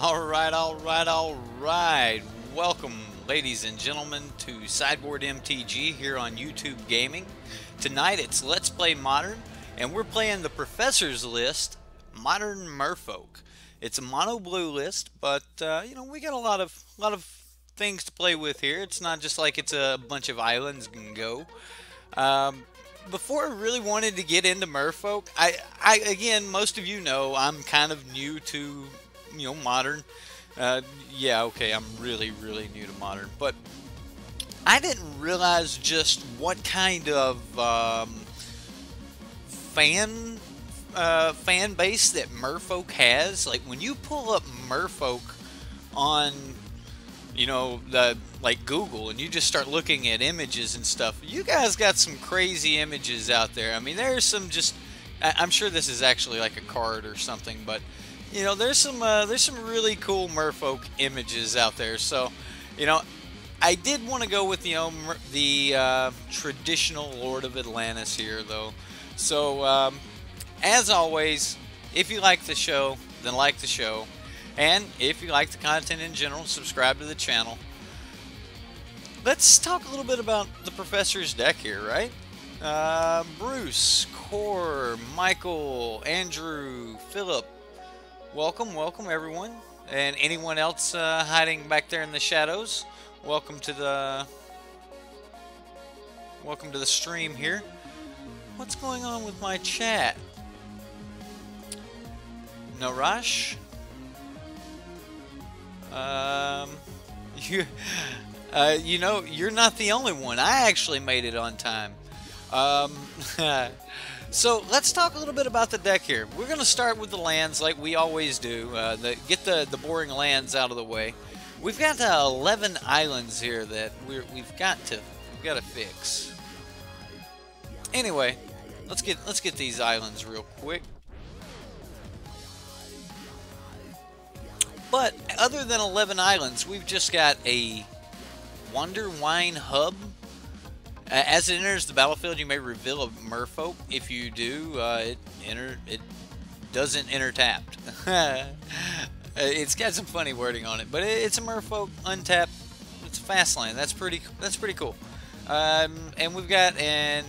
Alright. Welcome, ladies and gentlemen, to Sideboard MTG here on YouTube Gaming. Tonight it's Let's Play Modern, and we're playing the Professor's List, Modern Merfolk. It's a mono blue list, but you know, we got a lot of things to play with here. It's not just like it's a bunch of islands and go. Before I really wanted to get into Merfolk, again, most of you know I'm kind of new to, you know, Modern. Yeah, okay, I'm really new to Modern, but I didn't realize just what kind of fan base that Merfolk has. Like when you pull up Merfolk on, you know, like Google, and you just start looking at images and stuff, you guys got some crazy images out there. I mean, there's some just, I'm sure this is actually like a card or something, but you know, there's some really cool Merfolk images out there. So, you know, I did want to go with, you know, the traditional Lord of Atlantis here, though. So, as always, if you like the show, then like the show. And if you like the content in general, subscribe to the channel. Let's talk a little bit about the Professor's deck here, right? Bruce, Core, Michael, Andrew, Philip. Welcome everyone. And anyone else hiding back there in the shadows, welcome to the stream here. What's going on with my chat? No rush. You know, you're not the only one. I actually made it on time. So let's talk a little bit about the deck here. We're going to start with the lands like we always do. Get the boring lands out of the way. We've got 11 islands here that we've got to fix. Anyway, let's get these islands real quick. But other than 11 islands, we've just got a Wonder Wine Hub. As it enters the battlefield, you may reveal a Merfolk. If you do, it doesn't enter tapped. It's got some funny wording on it, but it's a Merfolk untapped. It's a fast land. That's pretty cool. And we've got an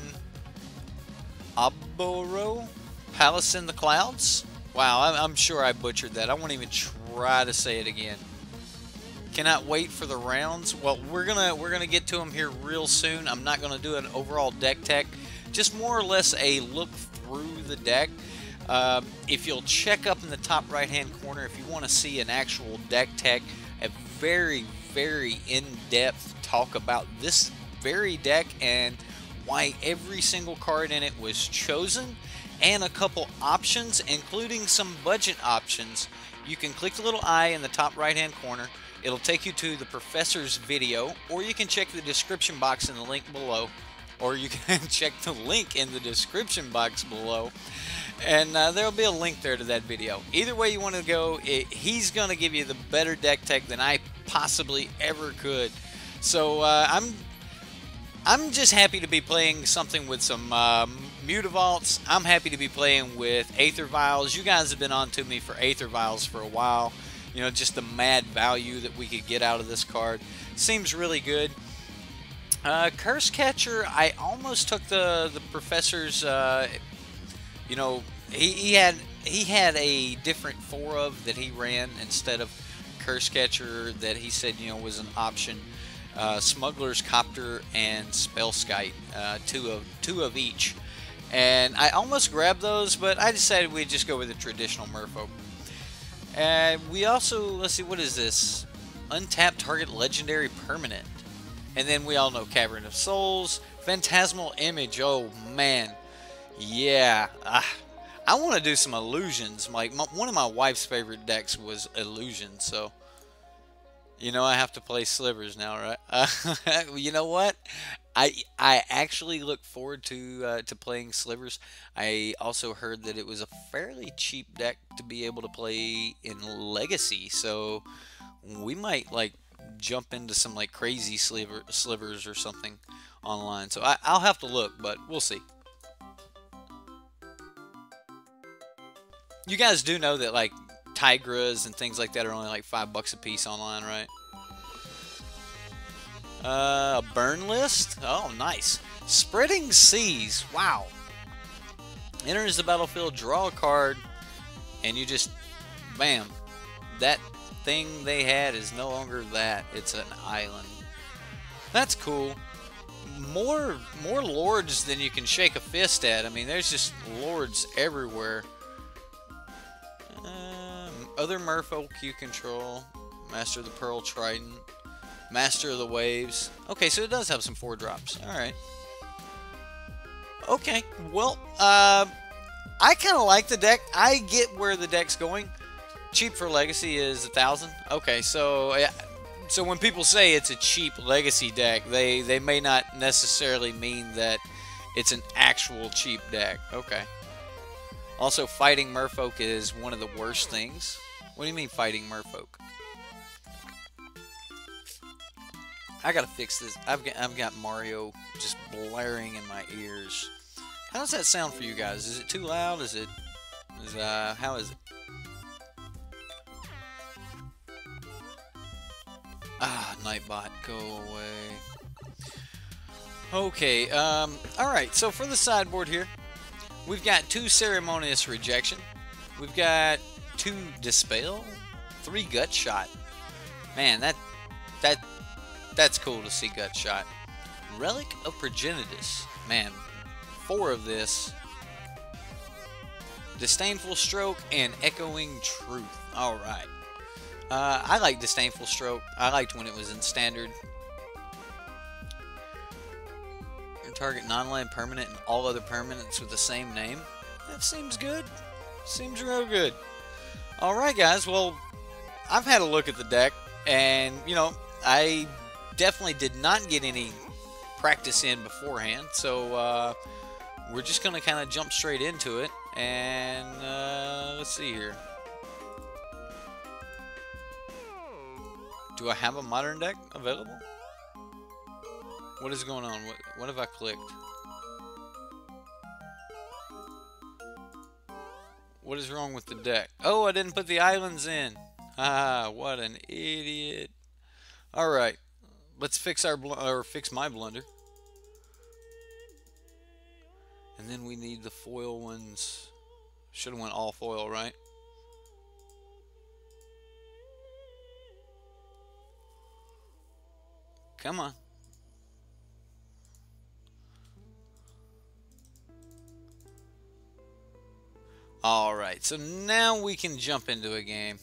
Oboro Palace in the Clouds. Wow, I'm sure I butchered that. I won't even try to say it again. Cannot wait for the rounds. Well, we're gonna get to them here real soon. I'm not gonna do an overall deck tech, just more or less a look through the deck. If you'll check up in the top right hand corner, if you want to see an actual deck tech, a very in-depth talk about this very deck and why every single card in it was chosen, and a couple options, including some budget options. You can click the little eye in the top right hand corner. It'll take you to the Professor's video, or you can check the description box in the link below, or you can check the link in the description box below, and there'll be a link there to that video. Either way you want to go, he's going to give you the better deck tech than I possibly ever could. So I'm just happy to be playing something with some Mutavaults. I'm happy to be playing with Aether Vials. You guys have been on to me for Aether Vials for a while. You know, just the mad value that we could get out of this card. Seems really good. Curse Catcher, I almost took the Professor's, you know, he had a different 4-of that he ran instead of Curse Catcher that he said, you know, was an option. Smuggler's Copter and Spellskite, two of each. And I almost grabbed those, but I decided we'd just go with the traditional Merfolk. And we also, let's see, what is this? Untapped target legendary permanent. And then we all know Cavern of Souls, Phantasmal Image. Oh man, yeah. I want to do some illusions. Like one of my wife's favorite decks was illusions, so you know I have to play slivers now, right? You know what? I actually look forward to playing slivers. I also heard that it was a fairly cheap deck to be able to play in Legacy, so we might like jump into some like crazy slivers or something online. So I'll have to look, but we'll see. You guys do know that like Tigras and things like that are only like $5 a piece online, right? A burn list? Oh, nice. Spreading Seas. Wow. Enters the battlefield, draw a card, and you just, bam. That thing they had is no longer that. It's an island. That's cool. More lords than you can shake a fist at. I mean, there's just lords everywhere. Other merfolk you control. Master of the Pearl Trident. Master of the Waves. Okay, so it does have some 4-drops. Alright. Okay, well, I kind of like the deck. I get where the deck's going. Cheap for Legacy is 1,000. Okay, so when people say it's a cheap Legacy deck, they may not necessarily mean that it's an actual cheap deck. Okay. Also, fighting Merfolk is one of the worst things. What do you mean fighting Merfolk? I gotta fix this. I've got Mario just blaring in my ears. How does that sound for you guys? Is it too loud? How is it? Ah, Nightbot, go away. Okay, alright, so for the sideboard here, we've got 2 Ceremonious Rejection. We've got 2 Dispel, 3 Gut Shot. Man, that's cool to see Gut Shot. Relic of Progenitus. Man, 4 of this. Disdainful Stroke and Echoing Truth. Alright. I like Disdainful Stroke. I liked when it was in Standard. Target non-land permanent and all other permanents with the same name. That seems good. Seems real good. Alright guys, well, I've had a look at the deck, and, you know, I definitely did not get any practice in beforehand, so we're just going to kind of jump straight into it, and let's see here. Do I have a modern deck available? What is going on? What have I clicked? What is wrong with the deck? Oh, I didn't put the islands in. Ah, what an idiot. Alright. Let's fix fix my blunder. And then we need the foil ones. Should have went all foil, right? Come on. Alright, so now we can jump into a game.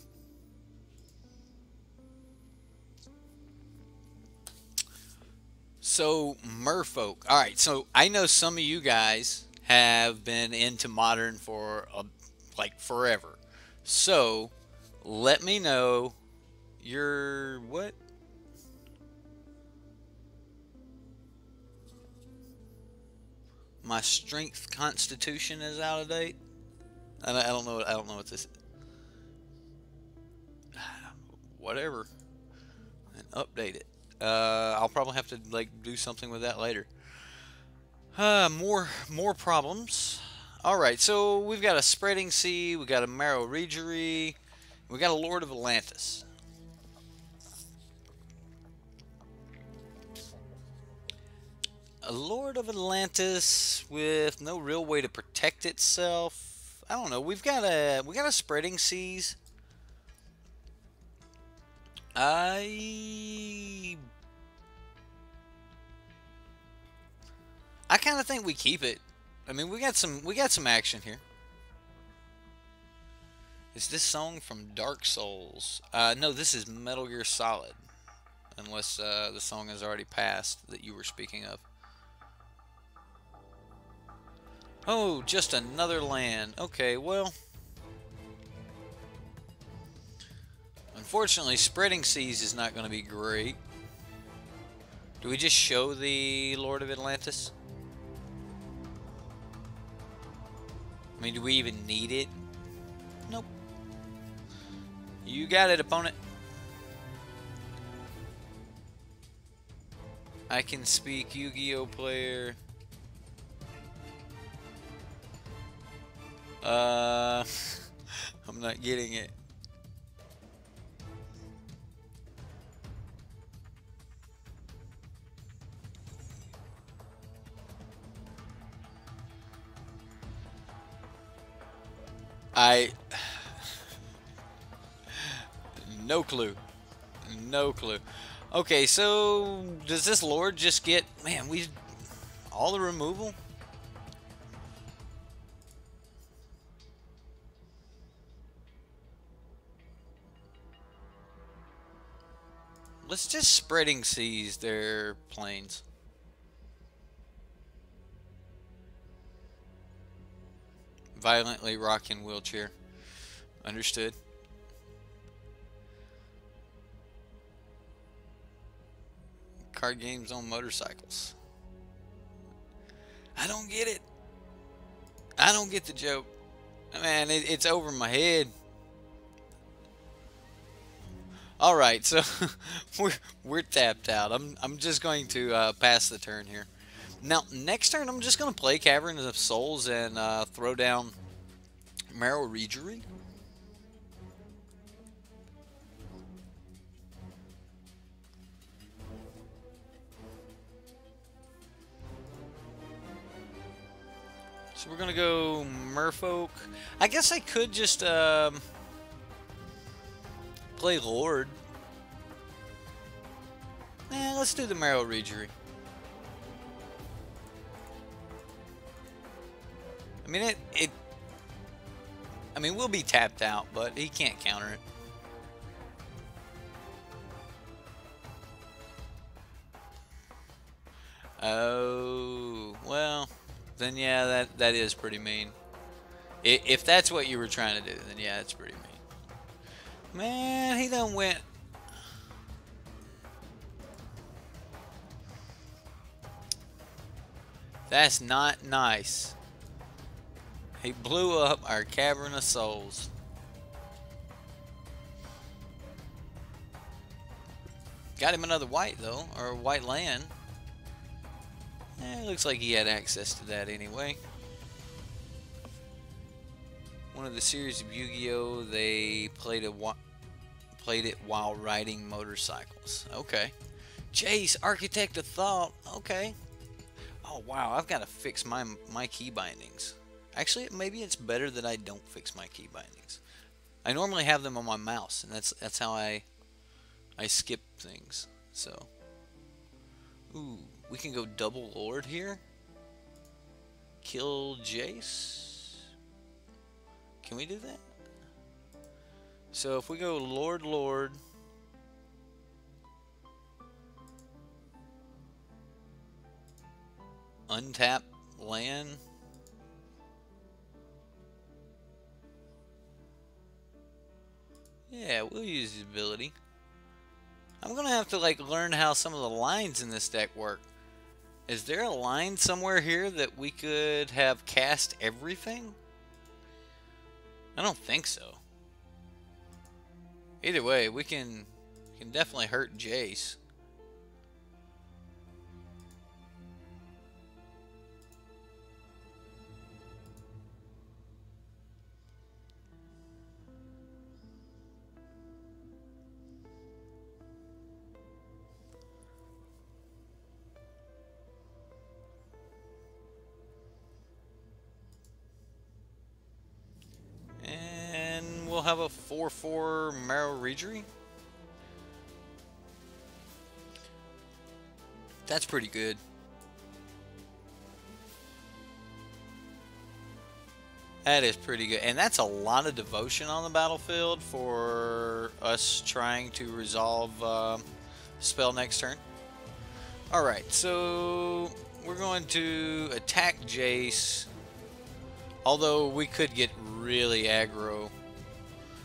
So, Merfolk. Alright, so I know some of you guys have been into Modern for, like, forever. So, let me know your... what? My strength constitution is out of date. I don't know what this is. Whatever. And update it. I'll probably have to like do something with that later. More problems. Alright, so we've got a Spreading Sea, we got a Merrow Reejerey, we got a Lord of Atlantis. A Lord of Atlantis with no real way to protect itself. I don't know. We got a Spreading Seas. I kind of think we keep it. I mean, we got some action here. Is this song from Dark Souls? No, this is Metal Gear Solid. Unless the song has already passed that you were speaking of. Oh, just another land. Okay, well. Unfortunately, Spreading Seas is not going to be great. Do we just show the Lord of Atlantis? I mean, do we even need it? Nope. You got it, opponent. I can speak Yu-Gi-Oh player. I'm not getting it. I no clue. No clue. Okay, so does this Lord just get, man, we all the removal? Let's just spreading seas their planes. Violently rocking wheelchair. Understood. Card games on motorcycles. I don't get it. I don't get the joke. Man, it's over my head. All right, so we're tapped out. I'm just going to pass the turn here. Now, next turn, I'm just going to play Cavern of Souls and throw down Merrow Reejerey. So we're going to go Merfolk. I guess I could just play Lord. Let's do the Merrow Reejerey. I mean, I mean, we'll be tapped out, but he can't counter it. Oh, well, then yeah, that is pretty mean. If that's what you were trying to do, then yeah, it's pretty mean. Man, he done went. That's not nice. He blew up our Cavern of Souls. Got him another white, though, or a white land. Looks like he had access to that anyway. One of the series of Yu-Gi-Oh! They played it while riding motorcycles. Okay. Jace, Architect of Thought. Okay. Oh, wow. I've got to fix my key bindings. Actually, maybe it's better that I don't fix my key bindings. I normally have them on my mouse, and that's how I skip things. So, ooh, we can go double Lord here. Kill Jace. Can we do that? So if we go Lord, untap land. Yeah, we'll use the ability. I'm gonna have to like learn how some of the lines in this deck work. Is there a line somewhere here that we could have cast everything? I don't think so. Either way, we can definitely hurt Jace. We'll have a 4/4 Merrow Reejerey. That's pretty good. That is pretty good. And that's a lot of devotion on the battlefield for us trying to resolve spell next turn. Alright, so we're going to attack Jace. Although we could get really aggro.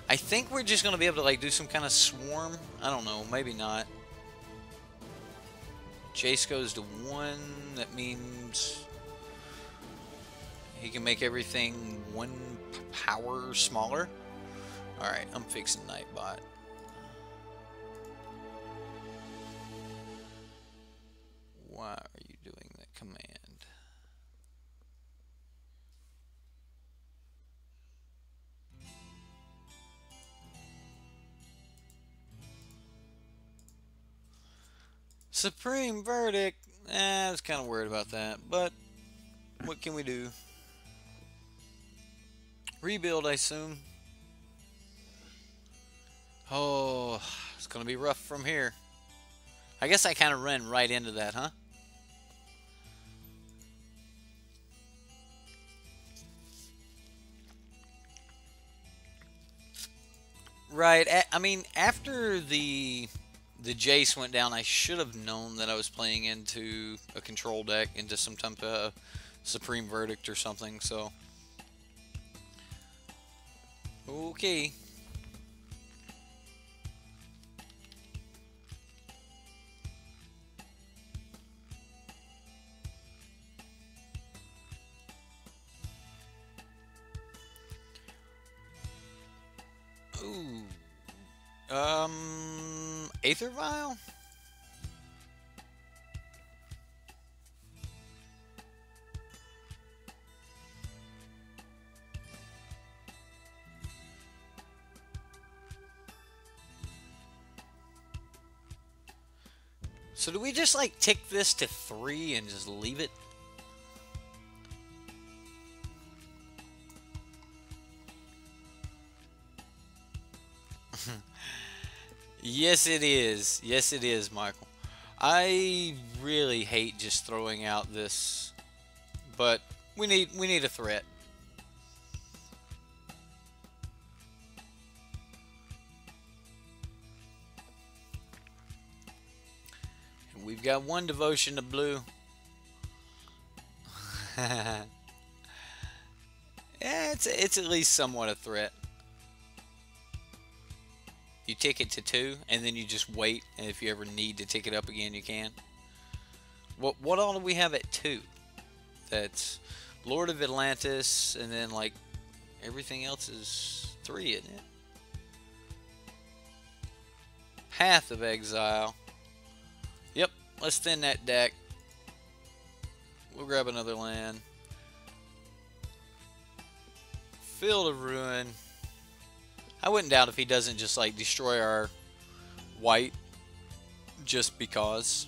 I think we're just going to be able to like do some kind of swarm. I don't know, maybe not. Jace goes to 1. That means he can make everything 1 power smaller. Alright, I'm fixing Nightbot. Why are you doing that command? Supreme Verdict. I was kind of worried about that, but what can we do? Rebuild, I assume. Oh, it's gonna be rough from here. I guess I kind of ran right into that, huh? Right. I mean, after the Jace went down, I should have known that I was playing into a control deck, into some type of Supreme Verdict or something. So, okay. Ooh. Aether Vial? So do we just like tick this to 3 and just leave it? Yes, it is. Yes, it is, Michael. I really hate just throwing out this, but we need a threat. And we've got one devotion to blue. Yeah, it's at least somewhat a threat. You tick it to 2, and then you just wait, and if you ever need to tick it up again, you can. What all do we have at 2? That's Lord of Atlantis, and then like everything else is 3, isn't it? Path of Exile. Yep, let's thin that deck. We'll grab another land. Field of Ruin. I wouldn't doubt if he doesn't just like destroy our white just because.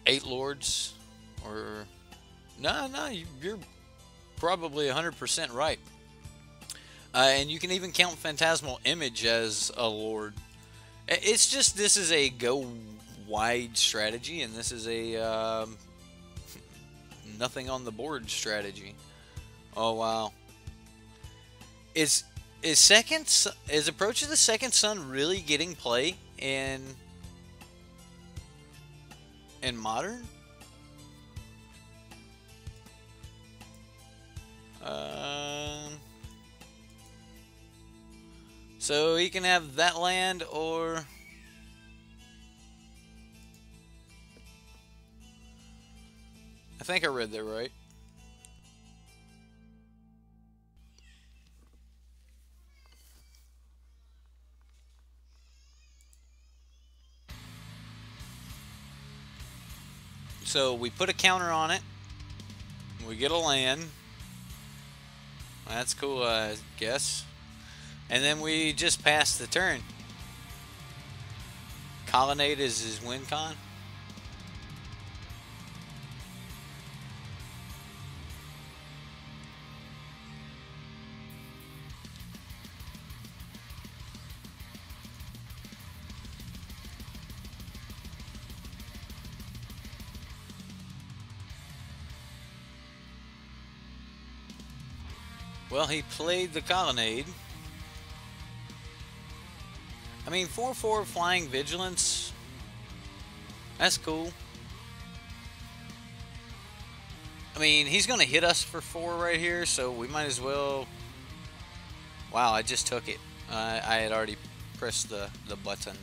Eight Lords, or no, you're probably 100% right. And you can even count Phantasmal Image as a Lord. It's just this is a go wide strategy, and this is a nothing on the board strategy. Oh wow. Is Approach of the Second Sun really getting play in Modern? So he can have that land, or I think I read that right. So we put a counter on it. We get a land. That's cool, I guess. And then we just pass the turn. Colonnade is his win con. Well, he played the Colonnade. I mean, 4/4 Flying Vigilance. That's cool. I mean, he's going to hit us for 4 right here, so we might as well... Wow, I just took it. I had already pressed the button.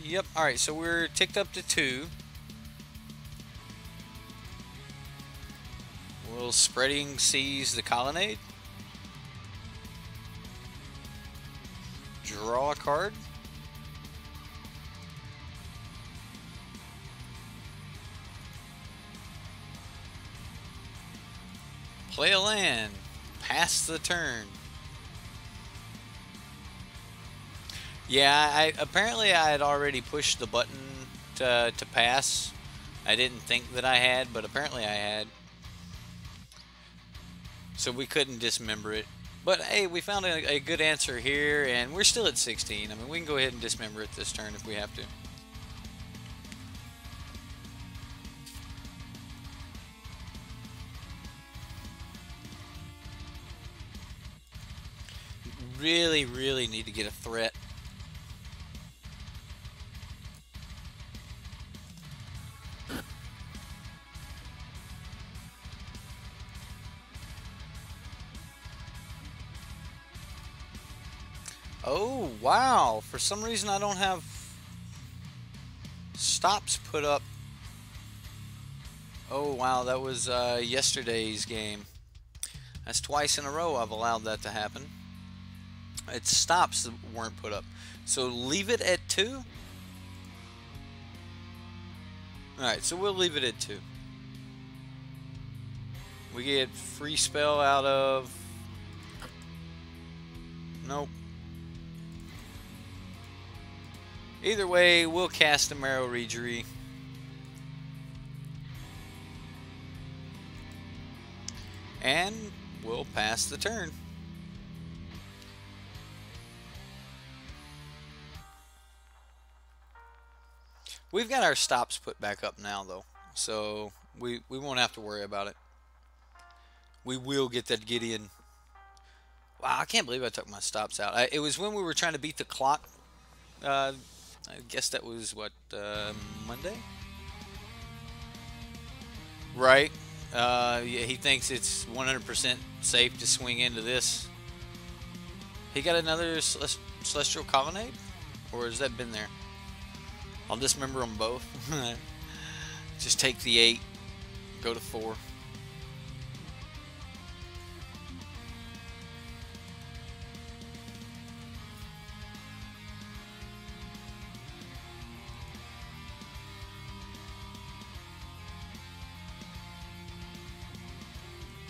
Yep, alright, so we're ticked up to 2. Will Spreading seize the Colonnade? Draw a card. Play a land. Pass the turn. Yeah, I apparently I had already pushed the button to pass. I didn't think that I had, but apparently I had. So we couldn't dismember it. But hey, we found a good answer here, and we're still at 16. I mean, we can go ahead and dismember it this turn if we have to. Really, really need to get a threat. Oh, wow. For some reason, I don't have stops put up. Oh, wow. That was yesterday's game. That's twice in a row I've allowed that to happen. It's stops that weren't put up. So leave it at 2. Alright, so we'll leave it at 2. We get free spell out of... Nope. Either way, we'll cast the Merrow Reejerey. And we'll pass the turn. We've got our stops put back up now, though. So we won't have to worry about it. We will get that Gideon. Wow, I can't believe I took my stops out. It was when we were trying to beat the clock. I guess that was, what, Monday? Right. Yeah, he thinks it's 100% safe to swing into this. He got another Celestial Colonnade? Or has that been there? I'll dismember them both. Just take the 8. Go to 4.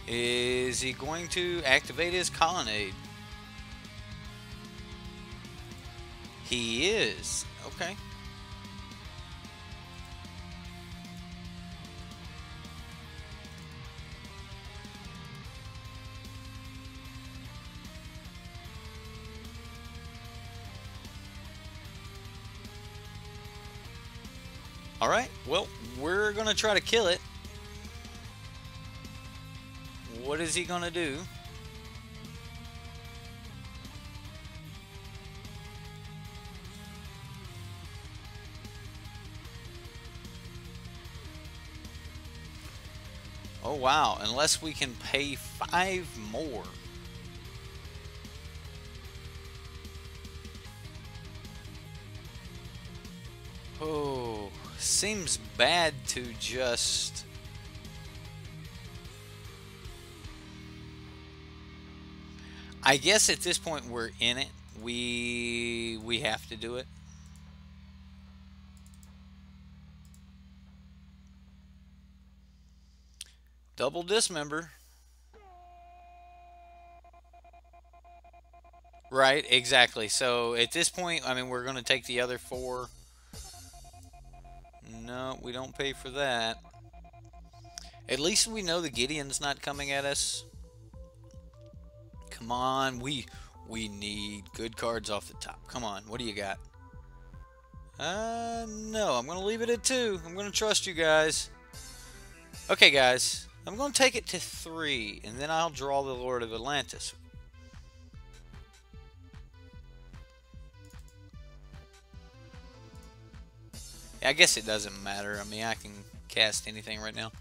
Is he going to activate his colonnade? He is. Okay. Alright, well, we're going to try to kill it. What is he going to do? Oh, wow. Unless we can pay 5 more. Oh, seems bad to just... I guess at this point we're in it. We have to do it. Double dismember. Right, exactly. So at this point, I mean, we're going to take the other 4. No, we don't pay for that. At least we know the Gideon's not coming at us. Come on, we need good cards off the top. Come on, what do you got? No, I'm going to leave it at 2. I'm going to trust you guys. Okay, guys. I'm going to take it to 3, and then I'll draw the Lord of Atlantis. I guess it doesn't matter. I mean, I can cast anything right now.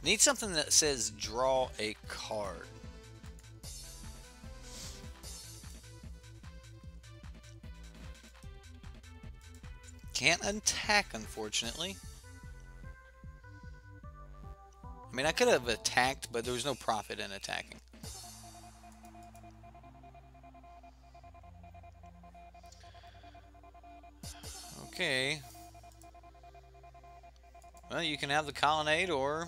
Need something that says draw a card. Can't attack, unfortunately. I mean, I could have attacked, but there was no profit in attacking. Okay. Well, you can have the colonnade, or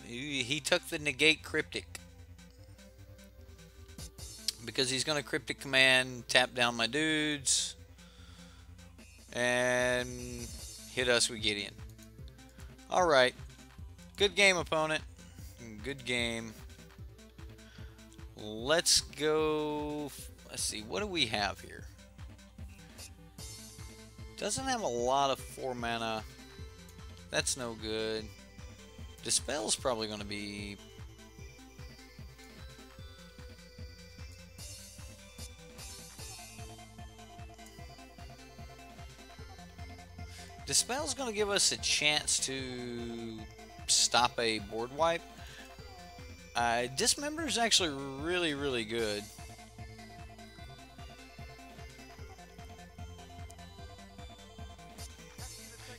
He took the negate cryptic. Because he's going to cryptic command, tap down my dudes, and hit us with Gideon. Alright. Good game, opponent. Good game. Let's go... Let's see, what do we have here? Doesn't have a lot of 4 mana. That's no good. Dispel's probably going to be... Dispel's going to give us a chance to stop a board wipe. Dismember is actually really, really good.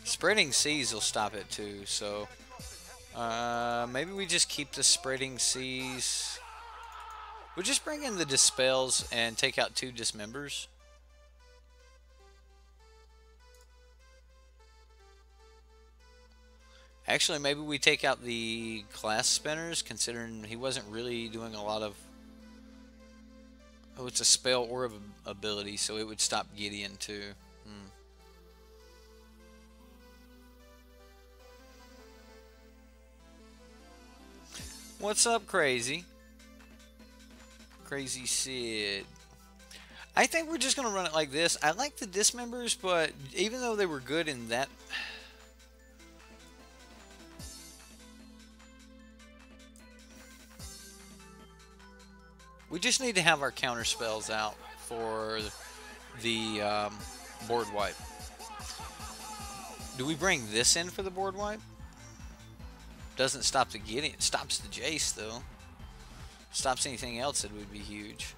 Spreading Seas will stop it too, so maybe we just keep the Spreading Seas. We'll just bring in the Dispels and take out 2 Dismembers. Actually, maybe we take out the Class Spinners, considering he wasn't really doing a lot of... Oh, it's a spell or of ability, so it would stop Gideon too. What's up, Crazy? Crazy Sid. I think we're just going to run it like this. I like the Dismembers, but even though they were good in that... We just need to have our counter spells out for the board wipe. Do we bring this in for the board wipe? Doesn't stop the Gideon. It stops the Jace, though. Stops anything else, it would be huge.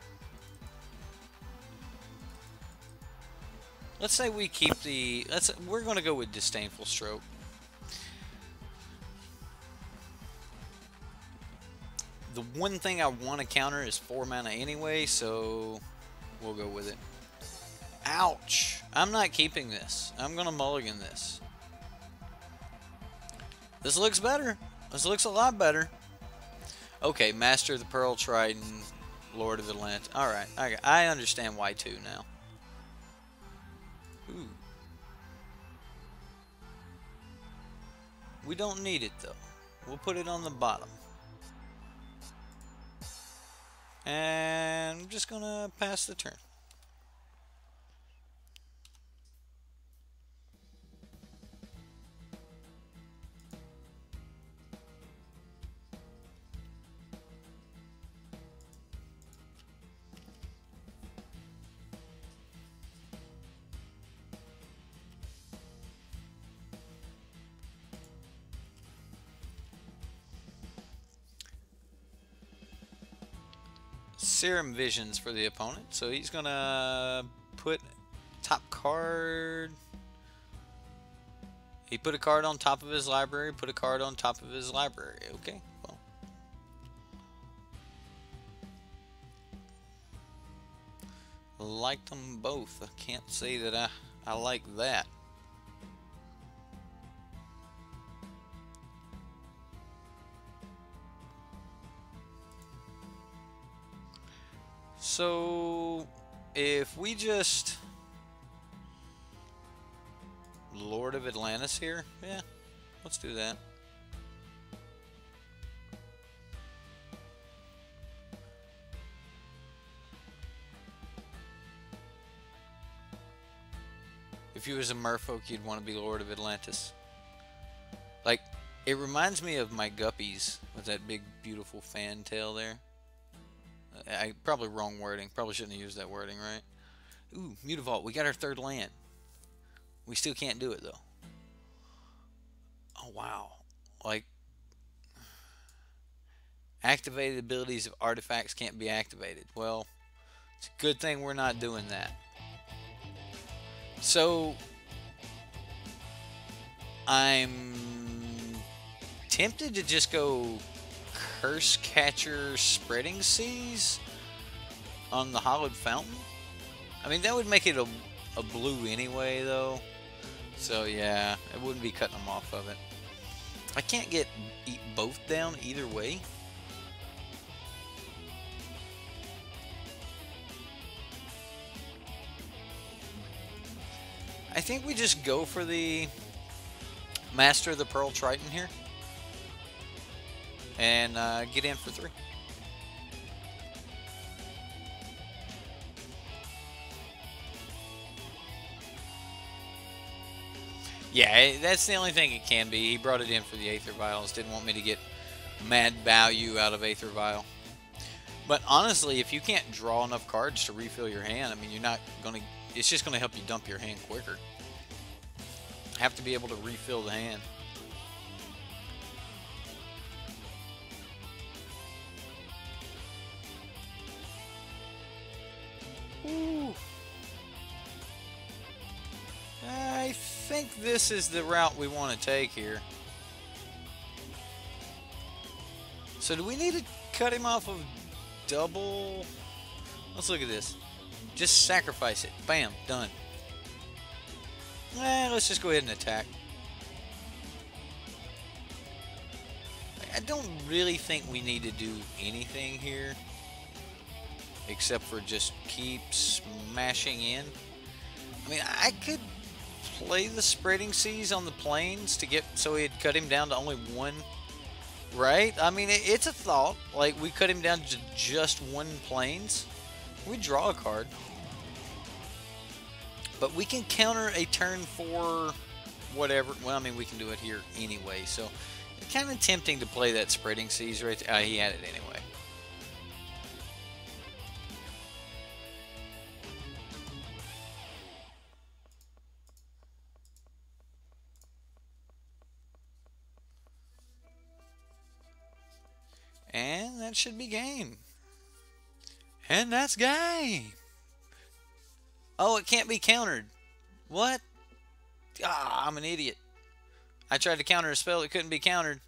Let's say we keep the... We're going to go with Disdainful Stroke. The one thing I want to counter is 4 mana anyway, so we'll go with it. Ouch! I'm not keeping this. I'm going to mulligan this. This looks better. This looks a lot better. Okay, Master of the Pearl Trident, Lord of Atlantis. Alright, I understand why 2 now. Ooh. We don't need it though. We'll put it on the bottom. And I'm just gonna pass the turn. Serum Visions for the opponent, so he's gonna put top card. He put a card on top of his library, put a card on top of his library. Okay, well. Liked them both. I can't say that I like that. So, if we just Lord of Atlantis here, yeah, let's do that. If you was a Merfolk, you'd want to be Lord of Atlantis. Like, it reminds me of my guppies with that big, beautiful fan tail there. Probably wrong wording. Probably shouldn't have used that wording, right? Ooh, Mutavault. We got our 3rd land. We still can't do it, though. Oh, wow. Like, activated abilities of artifacts can't be activated. Well, it's a good thing we're not doing that. So, I'm tempted to just go Curse Catcher Spreading Seas on the Hollowed Fountain. I mean, that would make it a blue anyway, though. So, yeah, it wouldn't be cutting them off of it. I can't get both down either way. I think we just go for the Master of the Pearl Trident here. And get in for 3. Yeah, that's the only thing it can be. He brought it in for the Aether Vials. Didn't want me to get mad value out of Aether Vial. But honestly, if you can't draw enough cards to refill your hand, I mean, you're not going to... It's just going to help you dump your hand quicker. Have to be able to refill the hand. Ooh. I think this is the route we want to take here. So do we need to cut him off of double? Let's look at this. Just sacrifice it. Bam, done. Let's just go ahead and attack. I don't really think we need to do anything here except for just keep smashing in. I mean, I could play the Spreading Seas on the plains to get so he'd cut him down to only 1, right? I mean, it's a thought. Like, we cut him down to just 1 plains. We draw a card. But we can counter a turn 4 whatever. Well, I mean, we can do it here anyway. So, it's kind of tempting to play that Spreading Seas right there. He had it anyway. And that should be game. And that's game. Oh, it can't be countered. What? Ah, I'm an idiot. I tried to counter a spell. It couldn't be countered.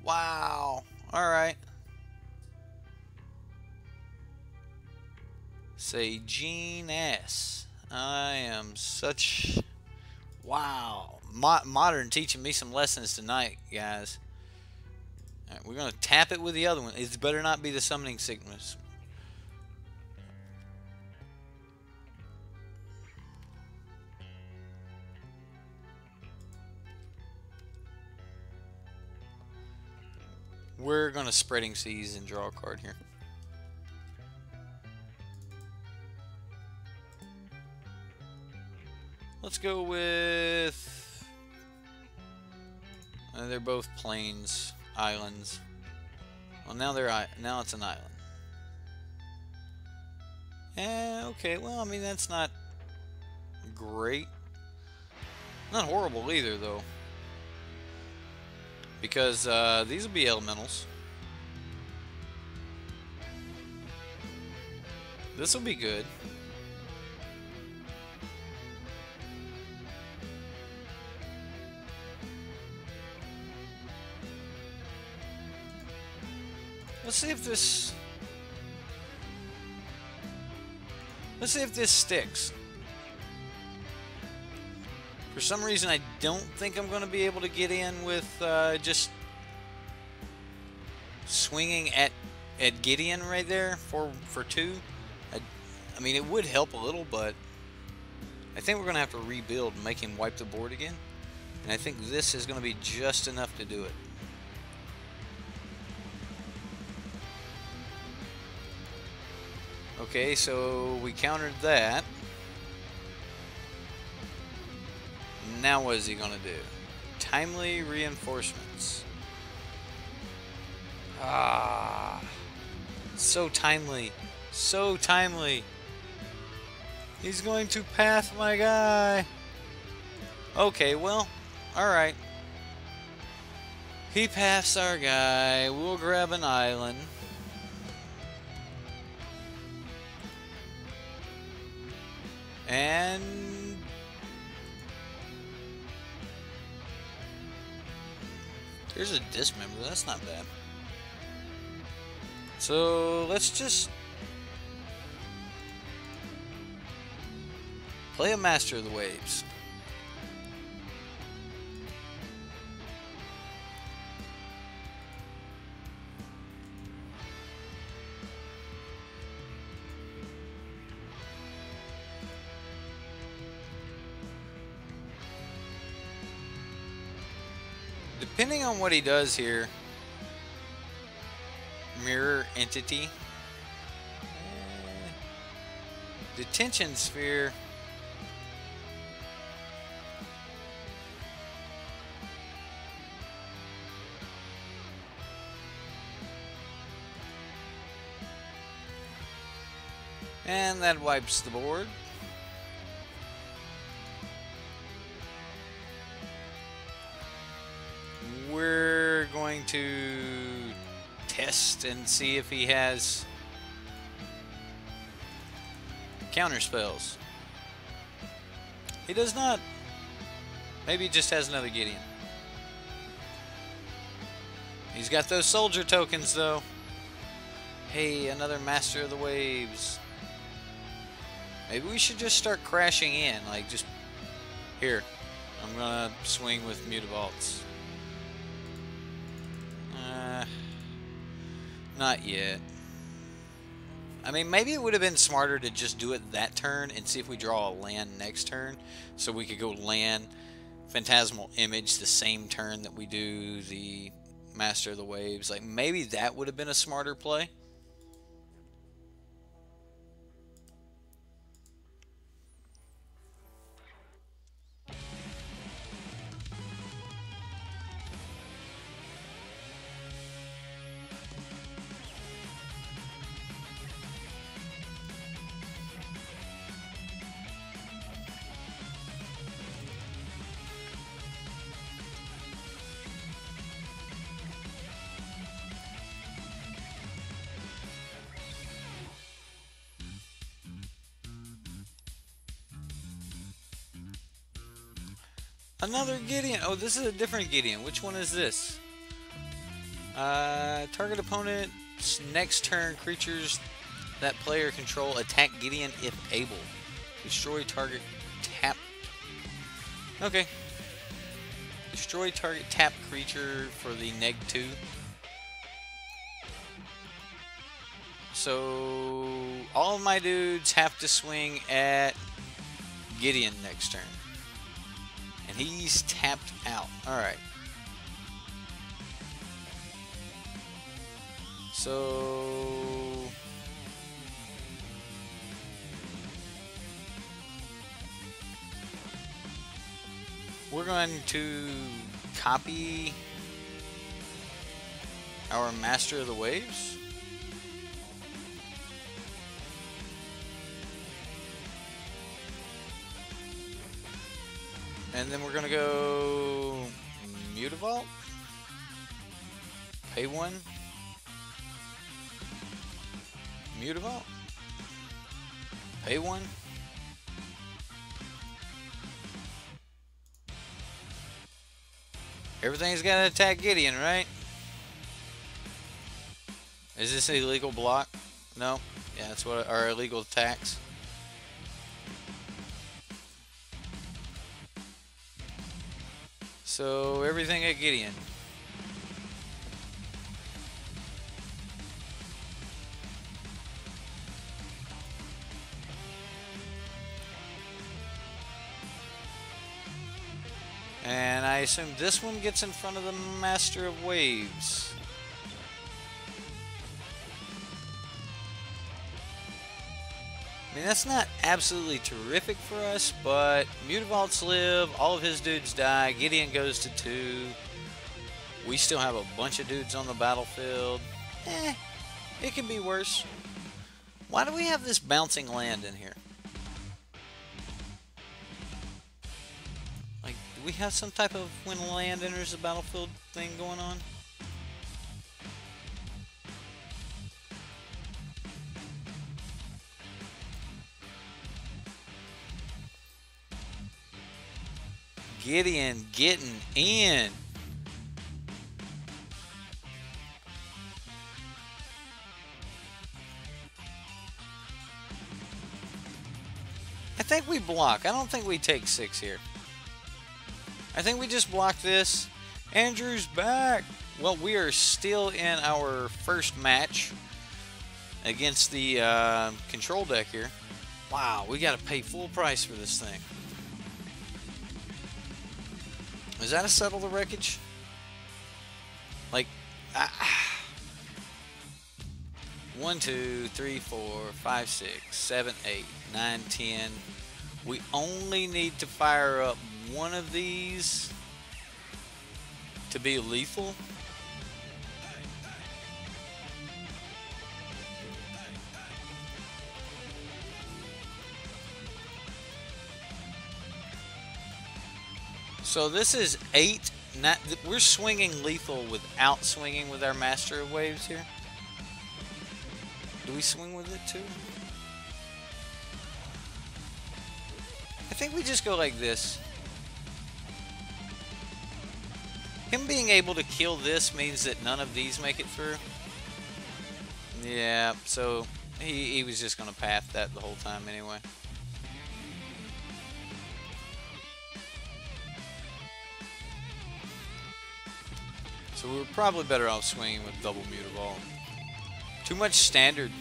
Wow. Alright. Say Gene S. I am such... Wow. Modern teaching me some lessons tonight, guys. Alright, we're going to tap it with the other one. It better not be the Summoning Sickness. We're going to Spreading Seas and draw a card here. Let's go with... they're both plains, islands. Well, now it's an island. Okay, well, I mean, that's not great. Not horrible either, though. Because these will be elementals. This will be good. Let's see if this... Let's see if this sticks. For some reason, I don't think I'm going to be able to get in with just swinging at Gideon right there for 2. I mean, it would help a little, but I think we're going to have to rebuild and make him wipe the board again. And I think this is going to be just enough to do it. Okay, so we countered that. Now what is he going to do? Timely reinforcements. Ah. So timely. So timely. He's going to path my guy. Okay, well, alright. He paths our guy. We'll grab an island. And... here's a Dismember. That's not bad. So, let's just... play a Master of the Waves. Depending on what he does here, mirror entity, detention sphere. And that wipes the board. We're going to test and see if he has counter spells. He does not. Maybe he just has another Gideon. He's got those soldier tokens though. Hey, another Master of the Waves. Maybe we should just start crashing in. Like, just here. I'm gonna swing with Mutavolts. Not yet. I mean, maybe it would have been smarter to just do it that turn and see if we draw a land next turn. So we could go land Phantasmal Image the same turn that we do the Master of the Waves. Like, maybe that would have been a smarter play. Another Gideon. Oh, this is a different Gideon. Which one is this? Target opponent's next turn creatures that player control attack Gideon if able. Destroy target tap. Okay. Destroy target tap creature for the -2. So all of my dudes have to swing at Gideon next turn. And he's tapped out. Alright. So we're going to copy our Master of the Waves. And then we're going to go Mutavault. Pay 1. Mutavault. Pay 1. Everything's got to attack Gideon, right? Is this an illegal block? No. Yeah, that's what our illegal attacks. So everything at Gideon. And I assume this one gets in front of the Master of Waves. I mean, that's not absolutely terrific for us, but Mutavaults live, all of his dudes die, Gideon goes to 2. We still have a bunch of dudes on the battlefield. It can be worse. Why do we have this bouncing land in here? Like, do we have some type of when land enters the battlefield thing going on? Gideon getting in. I think we block. I don't think we take 6 here. I think we just block this. Andrew's back. Well, we are still in our first match against the control deck here. Wow, we got to pay full price for this thing. Is that a Settle the Wreckage? 1, 2, 3, 4, 5, 6, 7, 8, 9, 10. We only need to fire up one of these to be lethal. So this is 8. We're swinging lethal without swinging with our Master of Waves here. Do we swing with it too? I think we just go like this. Him being able to kill this means that none of these make it through. Yeah, so he was just going to path that the whole time anyway. So we were probably better off swinging with double Mutavault. Too much standard.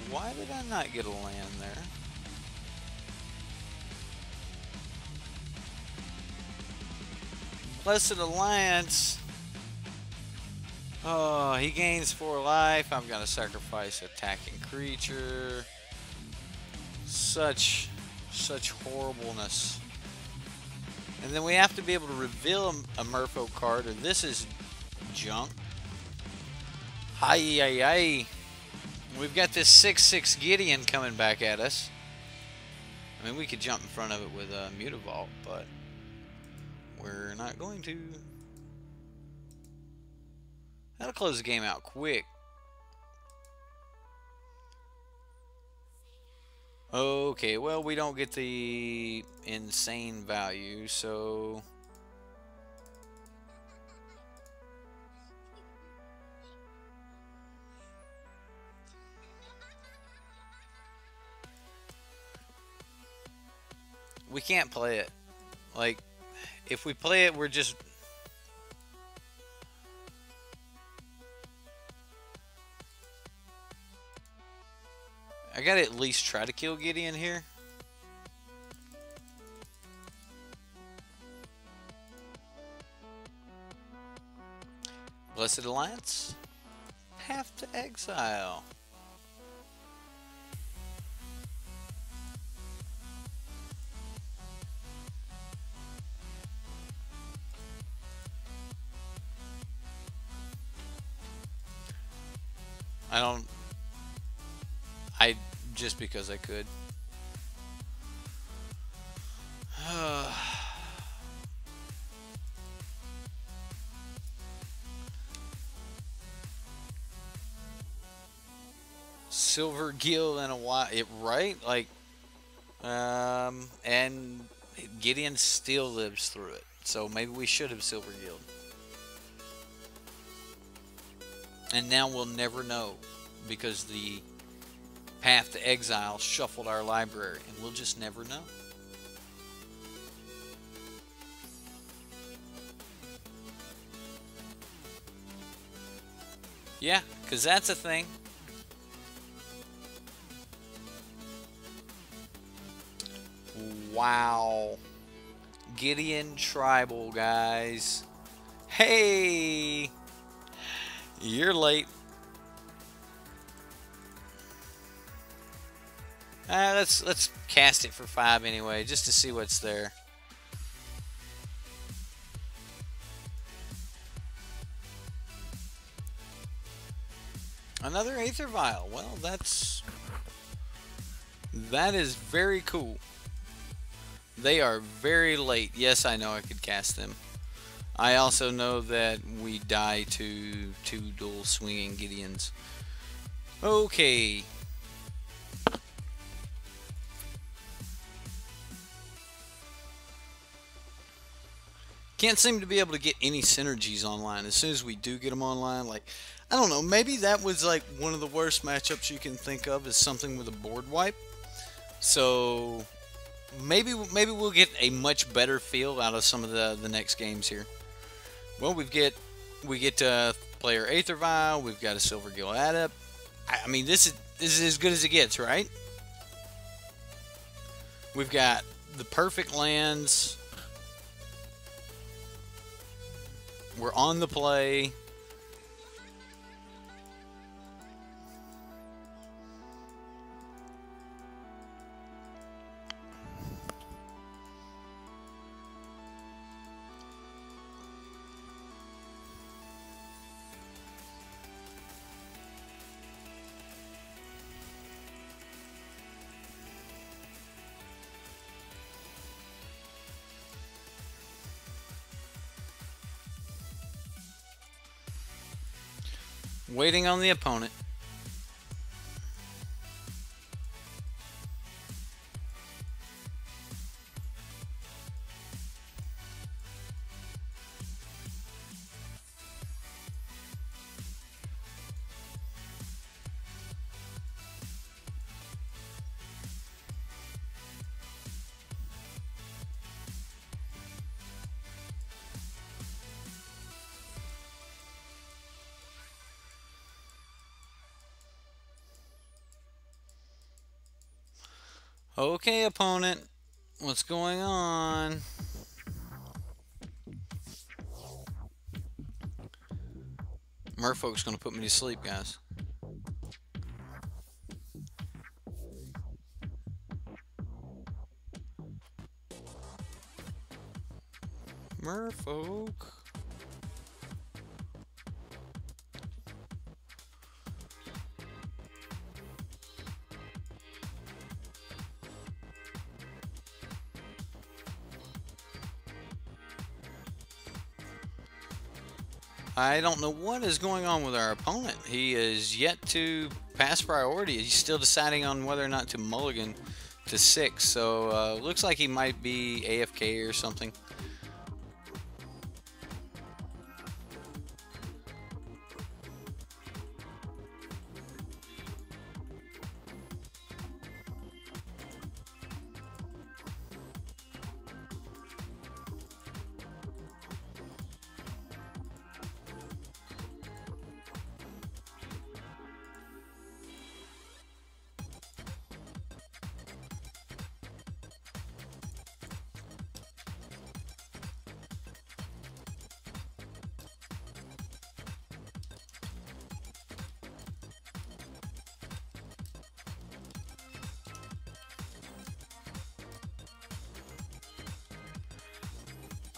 Why did I not get a land there? Blessed Alliance. Oh, he gains 4 life. I'm gonna sacrifice attacking creature. Such horribleness. And then we have to be able to reveal a Merfolk card, or this is junk. Hi. We've got this 6/6 Gideon coming back at us. I mean, we could jump in front of it with a Mutavault, but we're not going to. That'll close the game out quick. Okay, well, we don't get the insane value, so we can't play it. Like, if we play it, we're just... I gotta at least try to kill Gideon here. Blessed Alliance. Have to exile. Just because I could. Silver Guild and a white, right? Like, and Gideon still lives through it. So maybe we should have Silver Guild. And now we'll never know, because the Path to Exile shuffled our library, and we'll just never know. Yeah, because that's a thing. Wow. Gideon Tribal, guys. Hey! You're late. Let's cast it for 5 anyway, just to see what's there. Another Aether Vial. Well, that is very cool. They are very late. Yes, I know I could cast them. I also know that we die to 2 dual swinging Gideons. Okay. Can't seem to be able to get any synergies online. As soon as we do get them online, like, I don't know, maybe that was like one of the worst matchups you can think of, is something with a board wipe. So maybe we'll get a much better feel out of some of the next games here. Well, we get to play our Aether Vial. We've got a Silver Guild Adept. I mean, this is as good as it gets, right? We've got the perfect lands. We're on the play. Waiting on the opponent. Okay, opponent. What's going on? Merfolk's gonna put me to sleep, guys. Merfolk. I don't know what is going on with our opponent. He is yet to pass priority. He's still deciding on whether or not to mulligan to 6. So looks like he might be AFK or something.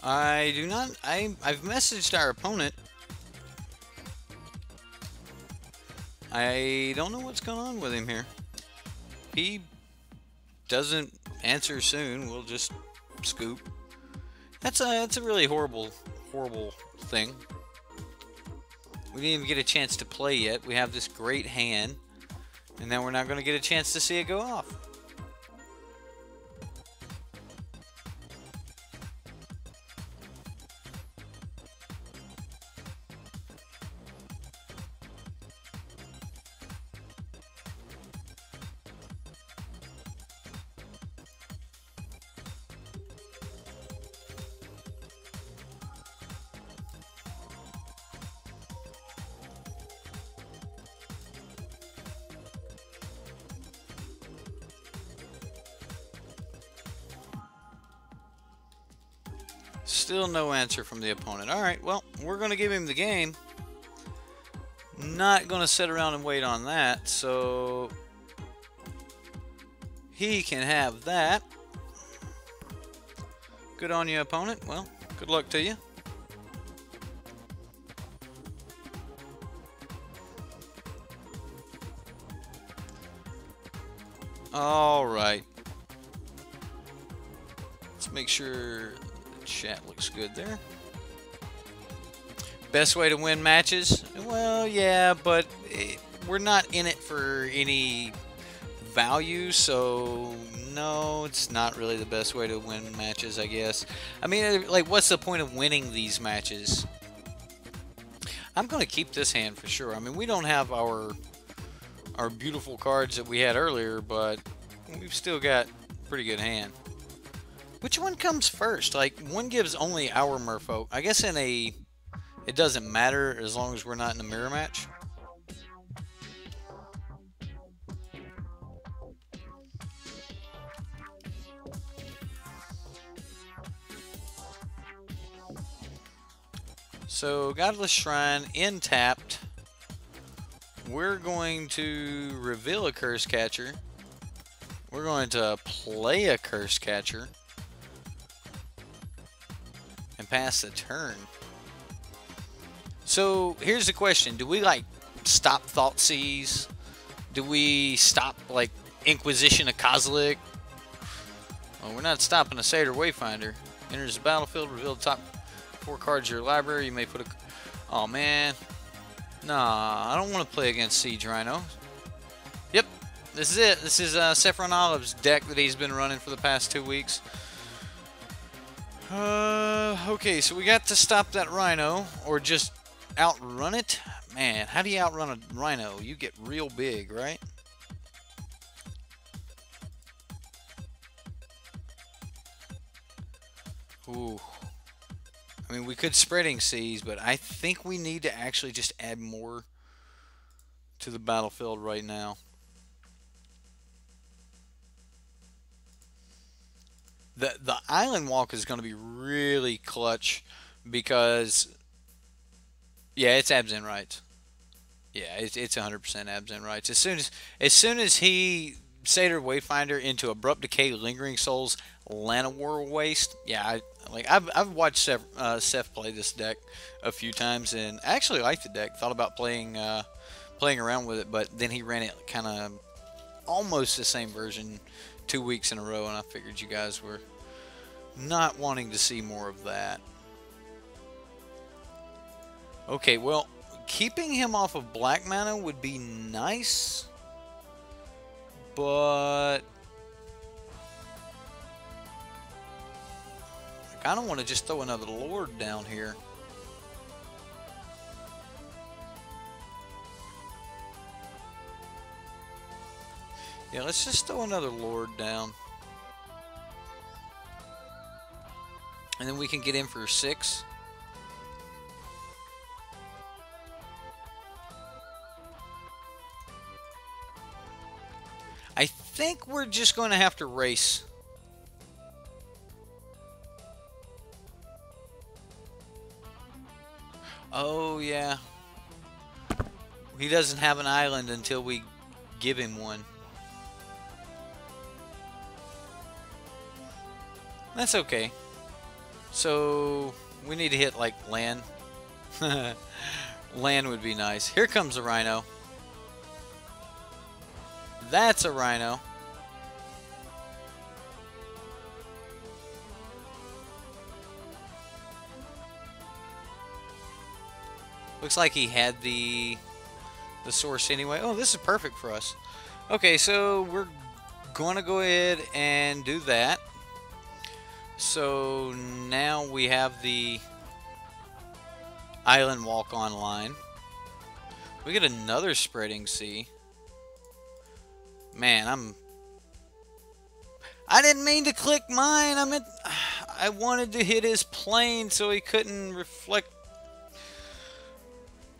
I do not. I've messaged our opponent. I don't know what's going on with him here. He doesn't answer soon. We'll just scoop. That's a really horrible thing. We didn't even get a chance to play yet. We have this great hand, and then we're not going to get a chance to see it go off. Still no answer from the opponent. Alright, well, we're going to give him the game. Not going to sit around and wait on that, so he can have that. Good on you, opponent. Well, good luck to you. Alright. Let's make sure chat looks good there. Best way to win matches? Well, yeah, but we're not in it for any value, so no, it's not really the best way to win matches, I guess. I mean, like, what's the point of winning these matches? I'm going to keep this hand for sure. I mean, we don't have our beautiful cards that we had earlier, but we've still got a pretty good hand. Which one comes first? Like, one gives only our Merfolk. I guess in a... It doesn't matter as long as we're not in a mirror match. So, Godless Shrine, in tapped. We're going to reveal a Curse Catcher. We're going to play a Curse Catcher. And pass the turn. So, here's the question. Do we, like, stop Thoughtseize? Do we stop, like, Inquisition of Kozilek? Well, we're not stopping a Satyr Wayfinder. Enters the battlefield, reveal the top 4 cards of your library. You may put a... Oh, man. Nah, I don't want to play against Siege Rhino. Yep, this is it. This is Saffron Olive's deck that he's been running for the past 2 weeks. Okay, so we got to stop that Rhino, or just outrun it. Man, how do you outrun a Rhino? You get real big, right? Ooh. I mean, we could Spreading Seas, but I think we need to actually just add more to the battlefield right now. The Island Walk is going to be really clutch because, yeah, it's abs and rights. Yeah, it's 100% abs and rights. As soon as he Satyr Wayfinder into Abrupt Decay, Lingering Souls, Llanowar Waste. Yeah, I've watched Seth play this deck a few times and I actually liked the deck. Thought about playing around with it, but then he ran it kind of almost the same version 2 weeks in a row, and I figured you guys were not wanting to see more of that. Okay, well, keeping him off of black mana would be nice, but I kind of want to just throw another Lord down here. Yeah, let's just throw another Lord down. And then we can get in for 6. I think we're just going to have to race. Oh, yeah. He doesn't have an island until we give him one. That's okay. So, we need to hit, like, land. Land would be nice. Here comes a Rhino. That's a Rhino. Looks like he had the source anyway. Oh, this is perfect for us. Okay, so we're going to go ahead and do that. So now we have the Island Walk online. We get another Spreading Sea. Man, I didn't mean to click mine. I wanted to hit his plane so he couldn't reflect.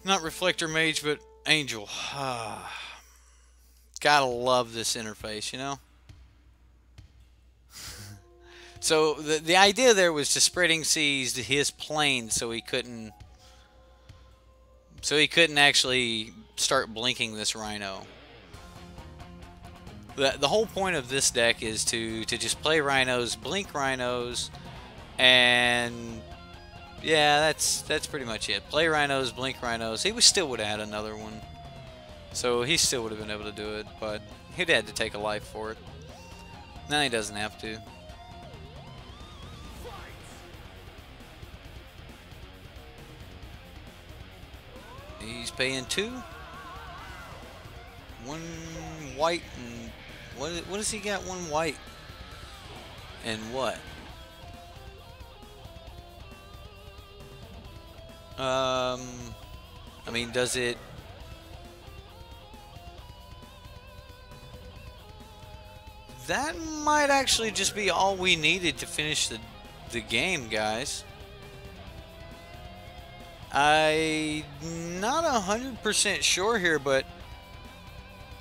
Not Reflector Mage, but Angel. Gotta love this interface, you know? So the idea there was to Spreading Seas to his plane so he couldn't actually start blinking this Rhino. The whole point of this deck is to just play Rhinos, blink Rhinos, and yeah, that's pretty much it. Play Rhinos, blink Rhinos. He still would have had another one. So he still would have been able to do it, but he'd had to take a life for it. Now he doesn't have to. He's paying 2. 1 white and what does he got? 1 white and what? I mean, does it? That might actually just be all we needed to finish the game, guys. I'm not 100% sure here, but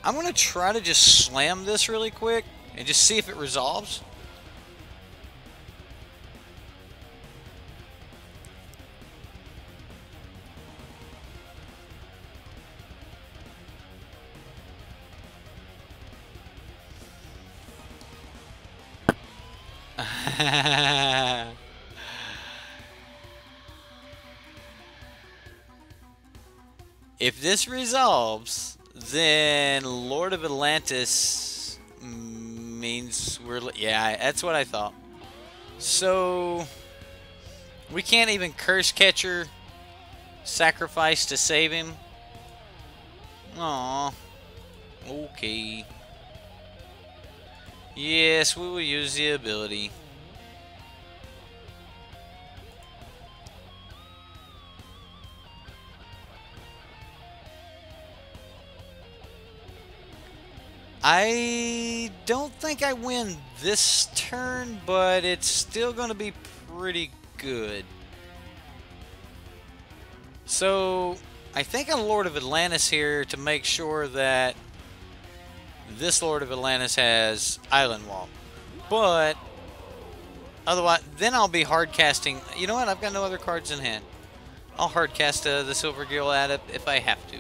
I'm going to try to just slam this really quick and just see if it resolves. If this resolves, then Lord of Atlantis means we're... Yeah, that's what I thought. So... we can't even Curse Catcher sacrifice to save him? Aww. Okay. Yes, we will use the ability. I don't think I win this turn, but it's still going to be pretty good. So, I think a Lord of Atlantis here to make sure that this Lord of Atlantis has Island Walk. But, otherwise, then I'll be hard casting. You know what? I've got no other cards in hand. I'll hard cast the Silver Gill Adept if I have to.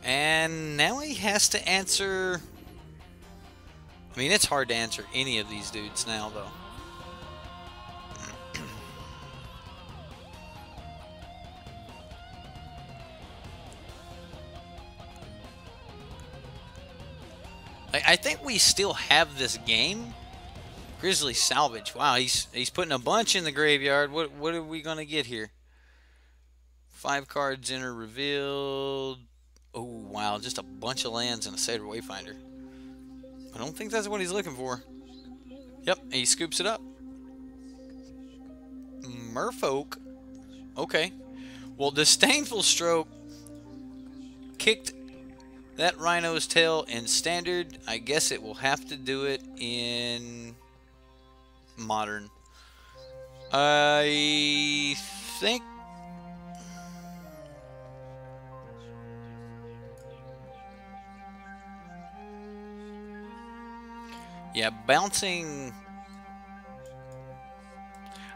And now he has to answer... I mean, it's hard to answer any of these dudes now, though. I think we still have this game. Grizzly Salvage. Wow, he's putting a bunch in the graveyard. What are we going to get here? 5 cards enter revealed. Oh, wow, just a bunch of lands and a Seder Wayfinder. I don't think that's what he's looking for. Yep, he scoops it up. Merfolk. Okay. Well, Disdainful Stroke kicked that Rhino's tail in Standard. I guess it will have to do it in Modern. I think... yeah, bouncing...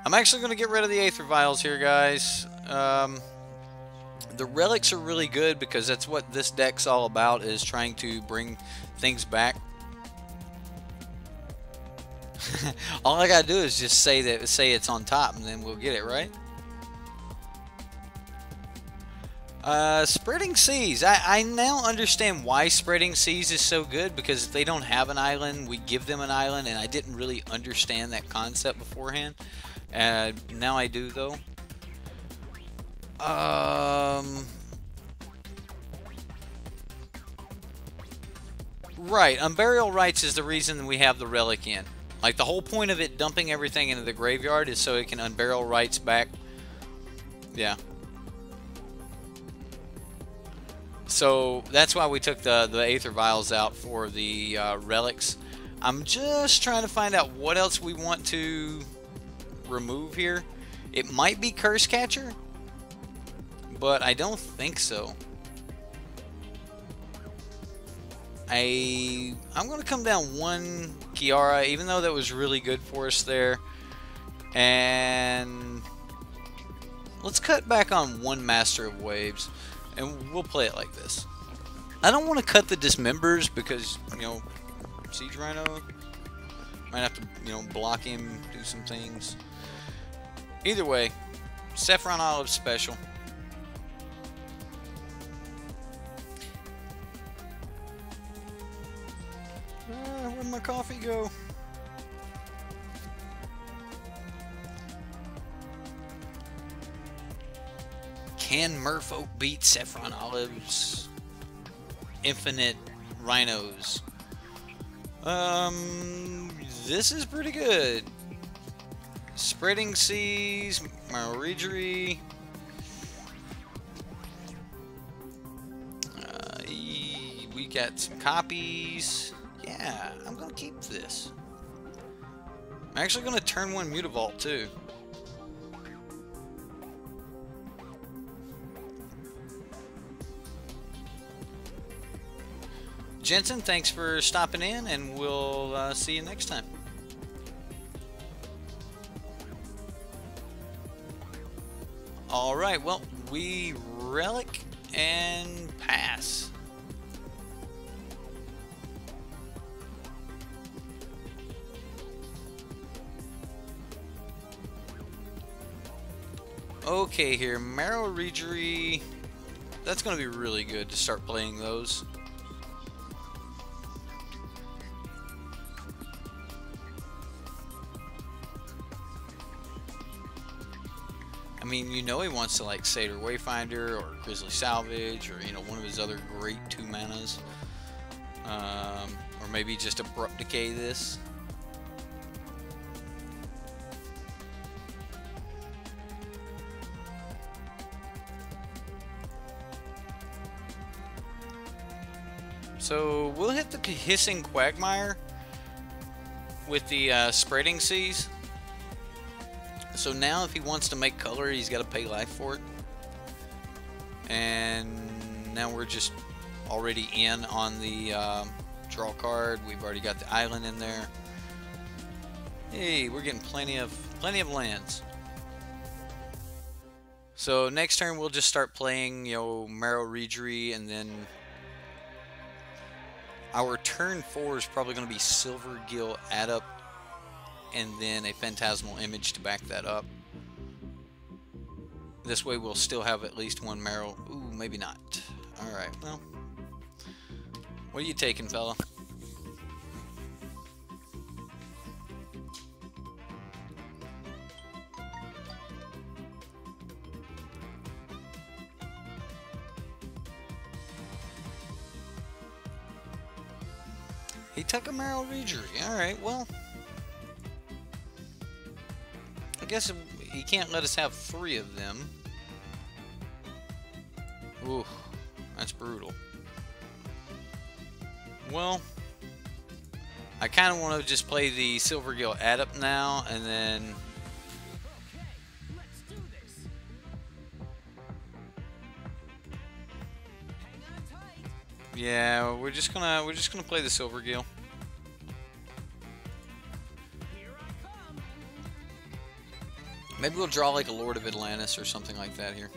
I'm actually going to get rid of the Aether Vials here, guys. The relics are really good because that's what this deck's all about, is trying to bring things back. All I gotta do is just say it's on top, and then we'll get it, right? Spreading Seas. I now understand why Spreading Seas is so good, because if they don't have an island, we give them an island, and I didn't really understand that concept beforehand. Now I do, though. Right, Unburial Rites is the reason we have the relic in. Like, the whole point of it dumping everything into the graveyard is so it can Unburial Rites back. Yeah. So, that's why we took the Aether Vials out for the relics. I'm just trying to find out what else we want to remove here. It might be Curse Catcher, but I don't think so. I'm going to come down one Kiara, even though that was really good for us there. And let's cut back on one Master of Waves, and we'll play it like this. I don't want to cut the Dismembers because, you know, Siege Rhino might have to, you know, block him, do some things. Either way, Saffron Olive special. Where'd my coffee go? Can Merfolk beat Saffron Olive's infinite rhinos? This is pretty good. Spreading Seas, Merrow Reejerey. We got some copies. Yeah, I'm gonna keep this. I'm actually gonna turn one Mutavault too. Jensen, thanks for stopping in, and we'll see you next time. Alright, well, we relic and pass. Okay, here, Merrow Reejerey. That's going to be really good to start playing those. I mean, you know he wants to like Aether Wayfinder or Grizzly Salvage or, you know, one of his other great 2 manas. Or maybe just Abrupt Decay this. So we'll hit the Hissing Quagmire with the Spreading Seas. So now if he wants to make color, he's got to pay life for it. And now we're just already in on the draw card. We've already got the island in there. Hey, we're getting plenty of lands. So next turn we'll just start playing, you know, Merrow Reejerey, and then our turn 4 is probably going to be Silvergill Adept, and then a Phantasmal Image to back that up. This way we'll still have at least 1 Merrow. Ooh, maybe not. Alright, well. What are you taking, fella? He took a Merrow Reejerey. Alright, well. I guess he can't let us have 3 of them. Ooh, that's brutal. Well, I kind of want to just play the Silvergill Adept now, and then yeah, we're just gonna play the Silvergill. Maybe we'll draw like a Lord of Atlantis or something like that here.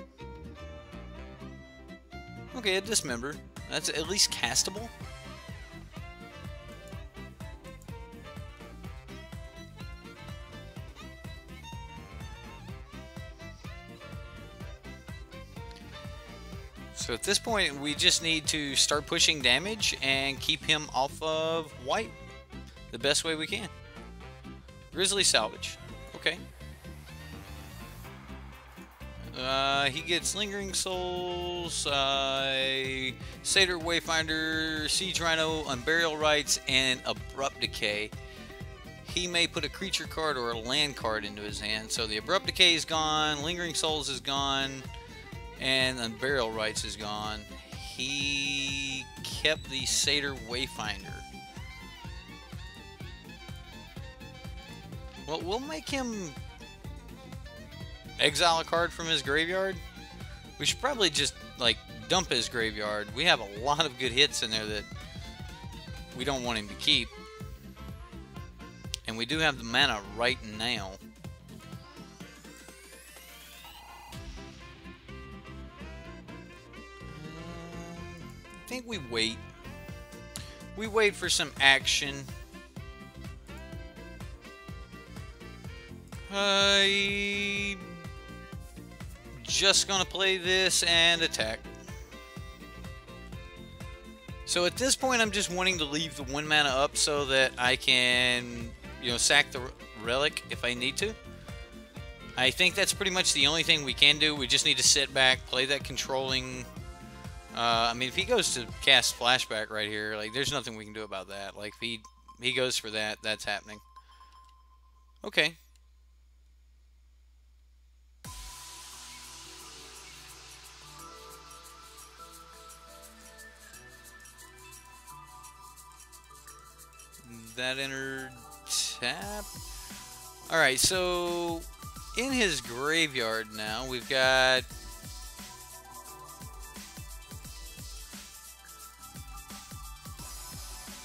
Okay, a Dismember. That's at least castable. So at this point, we just need to start pushing damage and keep him off of white the best way we can. Grizzly Salvage. Okay. He gets Lingering Souls, Aether Wayfinder, Siege Rhino, Unburial Rites, and Abrupt Decay. He may put a creature card or a land card into his hand. So the Abrupt Decay is gone, Lingering Souls is gone, and Unburial Rites is gone. He kept the Aether Wayfinder. Well, we'll make him exile a card from his graveyard. We should probably just like dump his graveyard. We have a lot of good hits in there that we don't want him to keep, and we do have the mana right now. I think we wait. We wait for some action. Just gonna play this and attack. So at this point, I'm just wanting to leave the 1 mana up so that I can, you know, sack the relic if I need to. I think that's pretty much the only thing we can do. We just need to sit back, play that controlling. I mean, if he goes to cast Flashback right here, like, there's nothing we can do about that. Like, if he goes for that, that's happening. Okay. That entered tap. Alright, so in his graveyard now, we've got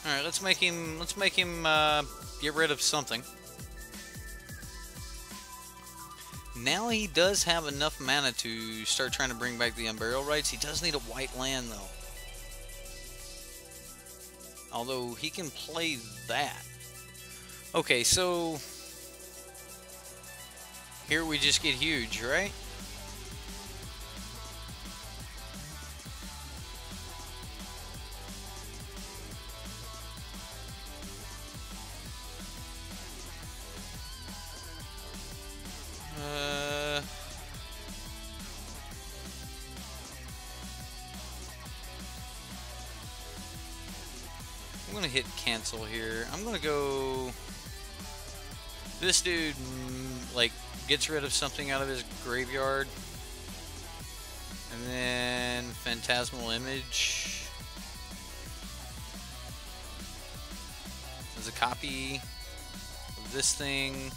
alright, let's make him get rid of something. Now he does have enough mana to start trying to bring back the Unburial Rites. He does need a white land, though. Although, he can play that. Okay, so... here we just get huge, right? I'm gonna hit cancel here. I'm gonna go... this dude, like, gets rid of something out of his graveyard. And then Phantasmal Image. There's a copy of this thing.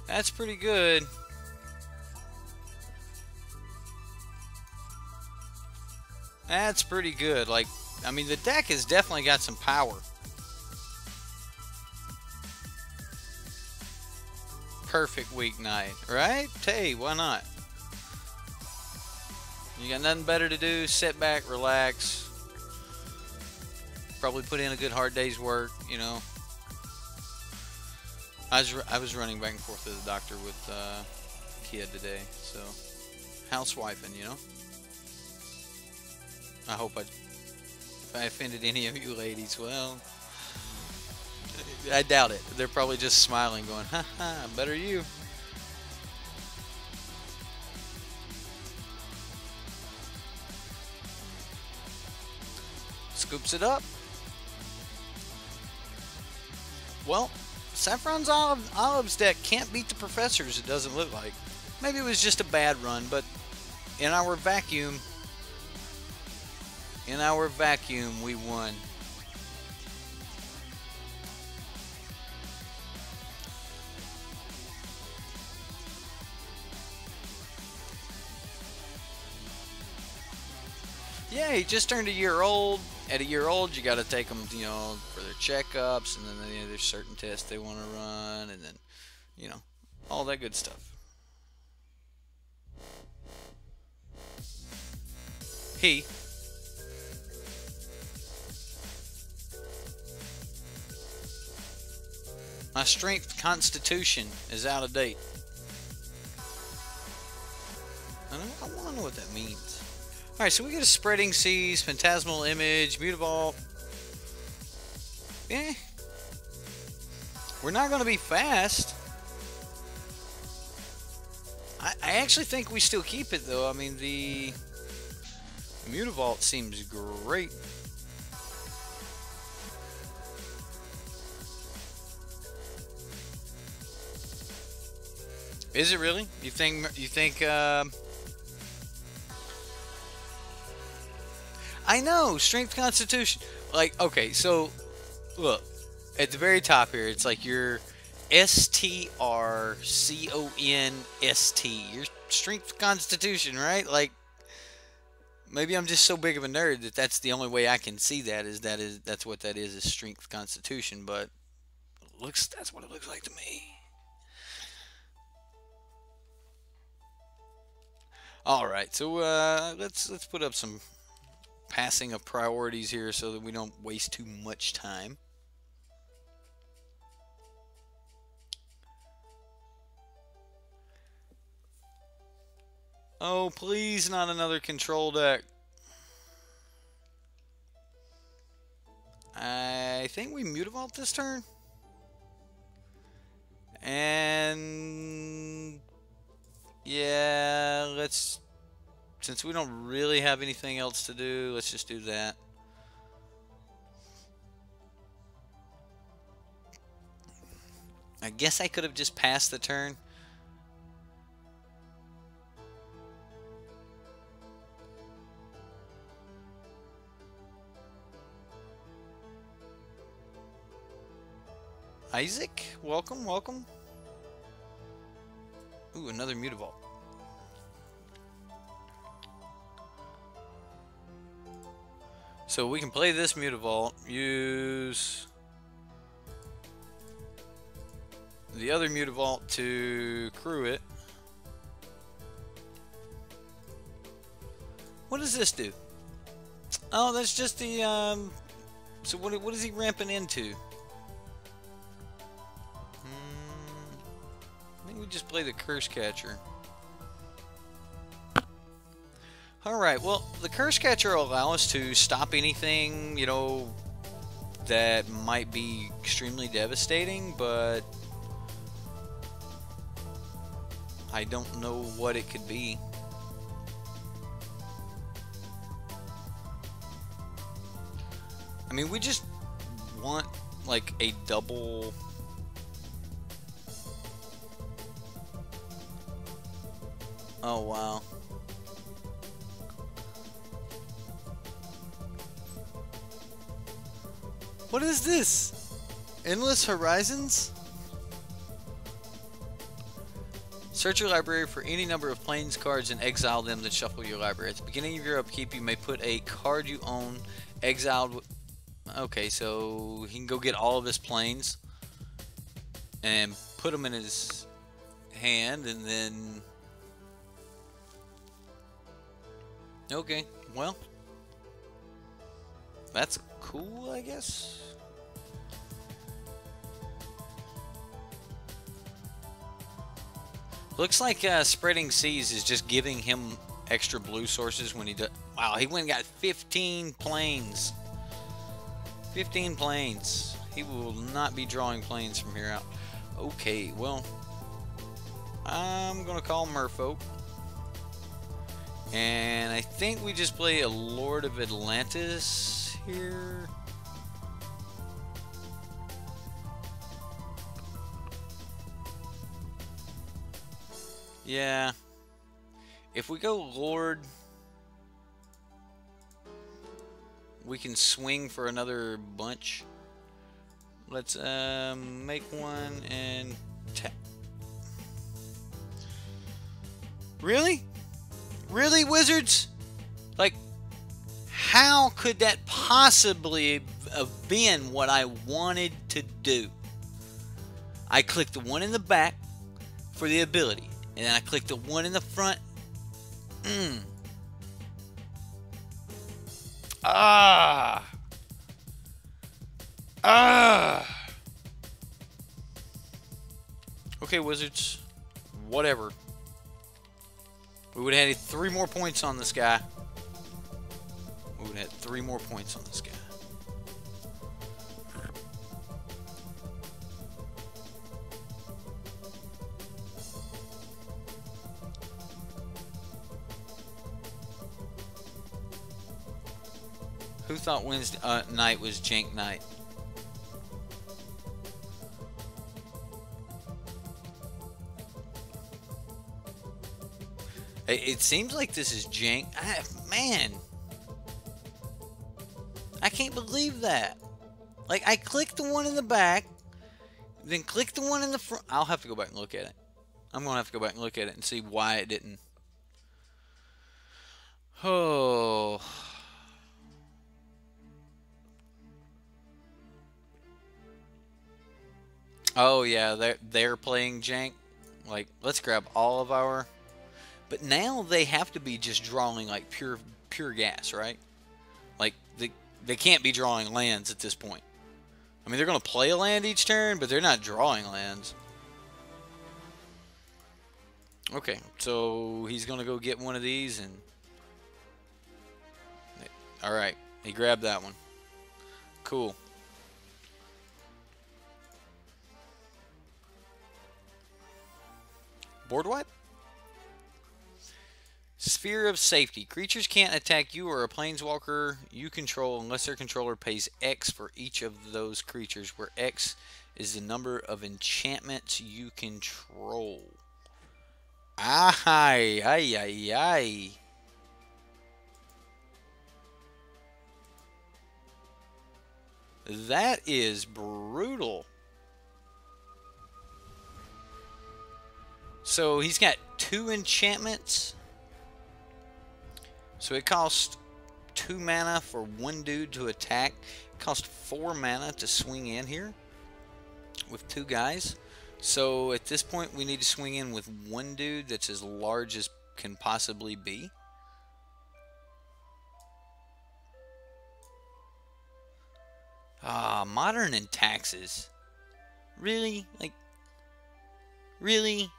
That's pretty good. That's pretty good. Like, I mean, the deck has definitely got some power. Perfect weeknight, right? Hey, why not? You got nothing better to do, sit back, relax. Probably put in a good hard day's work, you know. I was running back and forth to the doctor with kid today, so housewifing, you know. I hope if I offended any of you ladies, well, I doubt it. They're probably just smiling, going, "Ha ha, better you." Scoops it up. Well, Saffron's Olives deck can't beat the Professors, it doesn't look like. Maybe it was just a bad run, but in our vacuum, we won. Yeah, he just turned a year old. At a year old, you got to take them, you know, for their checkups, and then there's certain tests they want to run, and then, you know, all that good stuff. He. My strength constitution is out of date. I want to know what that means. Alright, so we get a Spreading Seas, Phantasmal Image, Mutavault. Eh. We're not going to be fast. I actually think we still keep it, though. I mean, the Mutavault seems great. Is it really? You think I know, strength constitution. Like, okay, so look, at the very top here, it's like your STRCONST, your strength constitution, right? Like, maybe I'm just so big of a nerd that that's the only way I can see that that's what that is strength constitution, but that's what it looks like to me. All right, so let's put up some passing of priorities here so that we don't waste too much time. Oh, please, not another control deck. I think we Mutavault this turn. And yeah, since we don't really have anything else to do, let's just do that. I guess I could have just passed the turn. Isaac, welcome, welcome. Ooh, another Mutavault. So we can play this Mutavault, use the other Mutavault to crew it. What does this do? Oh, that's just the, so what is he ramping into? I think we just play the Curse Catcher. Alright, well, the Curse Catcher will allow us to stop anything, you know, that might be extremely devastating, but I don't know what it could be. I mean, we just want, like, a double... Oh, wow. What is this? Endless Horizons? Search your library for any number of Plains cards and exile them, then shuffle your library. At the beginning of your upkeep, you may put a card you own exiled. Okay, so he can go get all of his Plains and put them in his hand, and then... Okay, well, that's cool, I guess. Looks like Spreading Seas is just giving him extra blue sources when he does. Wow, he went and got 15 planes. 15 planes. He will not be drawing planes from here out. Okay, well, I'm gonna call Merfolk. And I think we just play a Lord of Atlantis here. Yeah. If we go Lord, we can swing for another bunch. Let's make one and tap. Really? Really, Wizards? Like, how could that possibly have been what I wanted to do? I clicked the one in the back for the ability, and then I clicked the one in the front. Okay, Wizards. Whatever. We would have had 3 more points on this guy. We would have had 3 more points on this guy. Who thought Wednesday night was Jank night? It seems like this is jank. Man, I can't believe that. Like, I clicked the one in the back, then clicked the one in the front. I'll have to go back and look at it. I'm going to have to go back and look at it and see why it didn't. Oh. Oh, yeah, they're playing jank. Like, let's grab all of our... But now they have to be just drawing like pure gas, right? Like they can't be drawing lands at this point. I mean, they're going to play a land each turn, but they're not drawing lands. Okay, so he's going to go get one of these and... Alright, he grabbed that one. Cool. Board wipe? Sphere of Safety. Creatures can't attack you or a planeswalker you control unless their controller pays X for each of those creatures, where X is the number of enchantments you control. Ay, ay, ay, ay. That is brutal. So he's got 2 enchantments. So it costs 2 mana for 1 dude to attack. It costs 4 mana to swing in here with 2 guys. So at this point, we need to swing in with one dude that's as large as can possibly be. Ah, modern and taxes. Really? Like, really?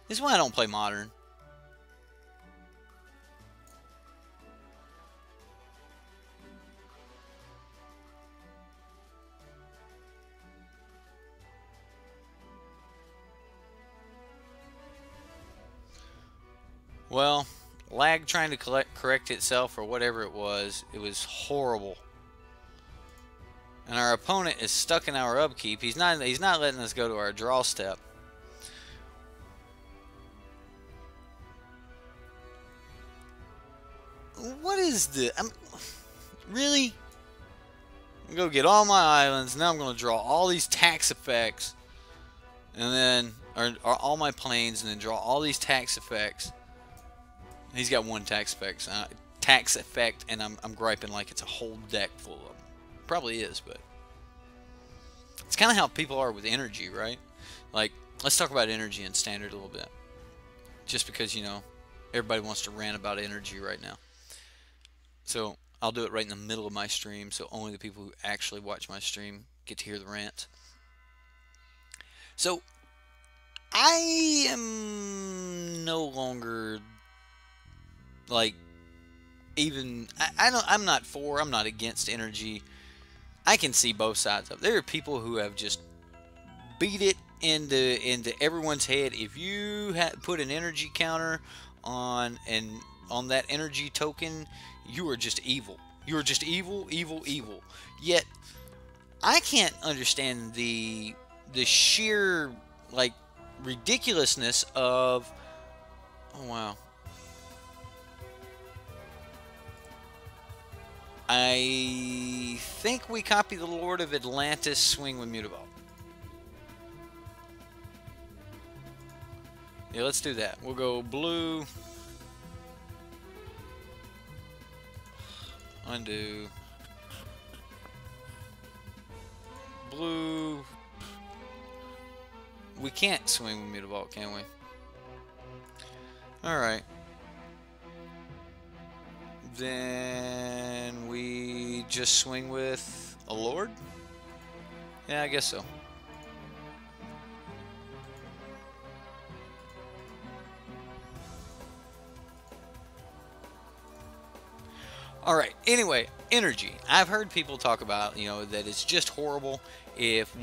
This is why I don't play modern. Well, lag trying to correct itself or whatever it was horrible. And our opponent is stuck in our upkeep. He's not letting us go to our draw step. What is this? Really? I'm gonna go get all my islands. Now I'm gonna draw all these tax effects, and then or all my planes, and then draw all these tax effects. He's got one tax effect, and I'm griping like it's a whole deck full of them. Probably is, but it's kind of how people are with energy, right? Like, let's talk about energy in standard a little bit, just because, you know, everybody wants to rant about energy right now. So I'll do it right in the middle of my stream, so only the people who actually watch my stream get to hear the rant. So I am no longer like I'm not against energy. I can see both sides of it. There are people who have just beat it into everyone's head. If you put an energy counter on that energy token, you are just evil. You are just evil, evil, evil. Yet I can't understand the sheer like ridiculousness of, oh wow. I think we copy the Lord of Atlantis, swing with Modo. Yeah, let's do that. We'll go blue. Undo. Blue. We can't swing with Modo, can we? Alright. Then we just swing with a Lord? Yeah, I guess so. Alright, anyway, energy. I've heard people talk about, you know, that it's just horrible. If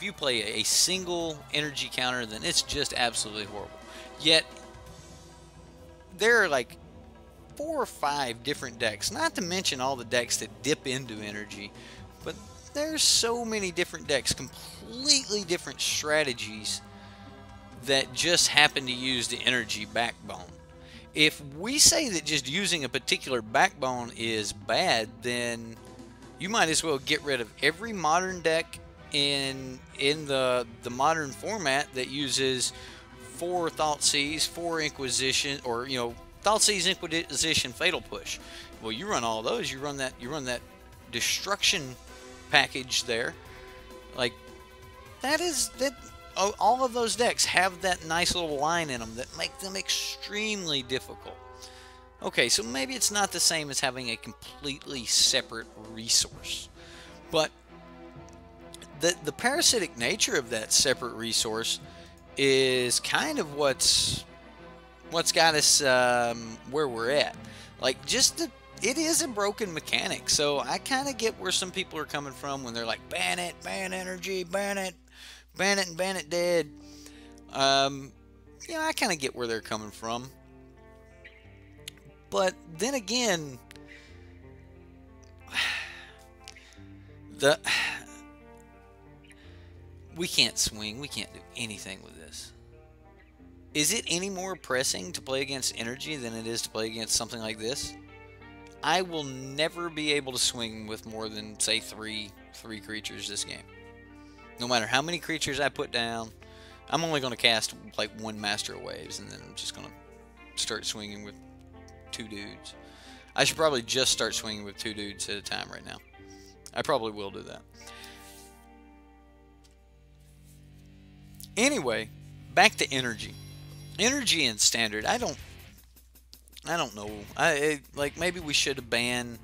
you play a single energy counter, then it's just absolutely horrible. Yet, there are like 4 or 5 different decks, not to mention all the decks that dip into energy, but there's so many different decks, completely different strategies that just happen to use the energy backbone. If we say that just using a particular backbone is bad, then you might as well get rid of every modern deck in the modern format that uses 4 Thoughtseize, 4 Inquisition, or, you know, Thoughtseize, Inquisition, Fatal Push. Well, you run all those. You run that destruction package there. Like, that. All of those decks have that nice little line in them that make them extremely difficult. Okay, so maybe it's not the same as having a completely separate resource, but the parasitic nature of that separate resource is kind of what's got us where we're at. Like, it is a broken mechanic. So I kind of get where some people are coming from when they're like, ban it, ban energy, ban it, and ban it dead. I kind of get where they're coming from. But then again, we can't swing. We can't do anything with this. Is it any more pressing to play against energy than it is to play against something like this? I will never be able to swing with more than, say, three creatures this game. No matter how many creatures I put down, I'm only going to cast like 1 Master of Waves, and then I'm just going to start swinging with 2 dudes. I should probably just start swinging with 2 dudes at a time right now. I probably will do that. Anyway, back to energy. Energy in standard. I don't know. Like maybe we should have banned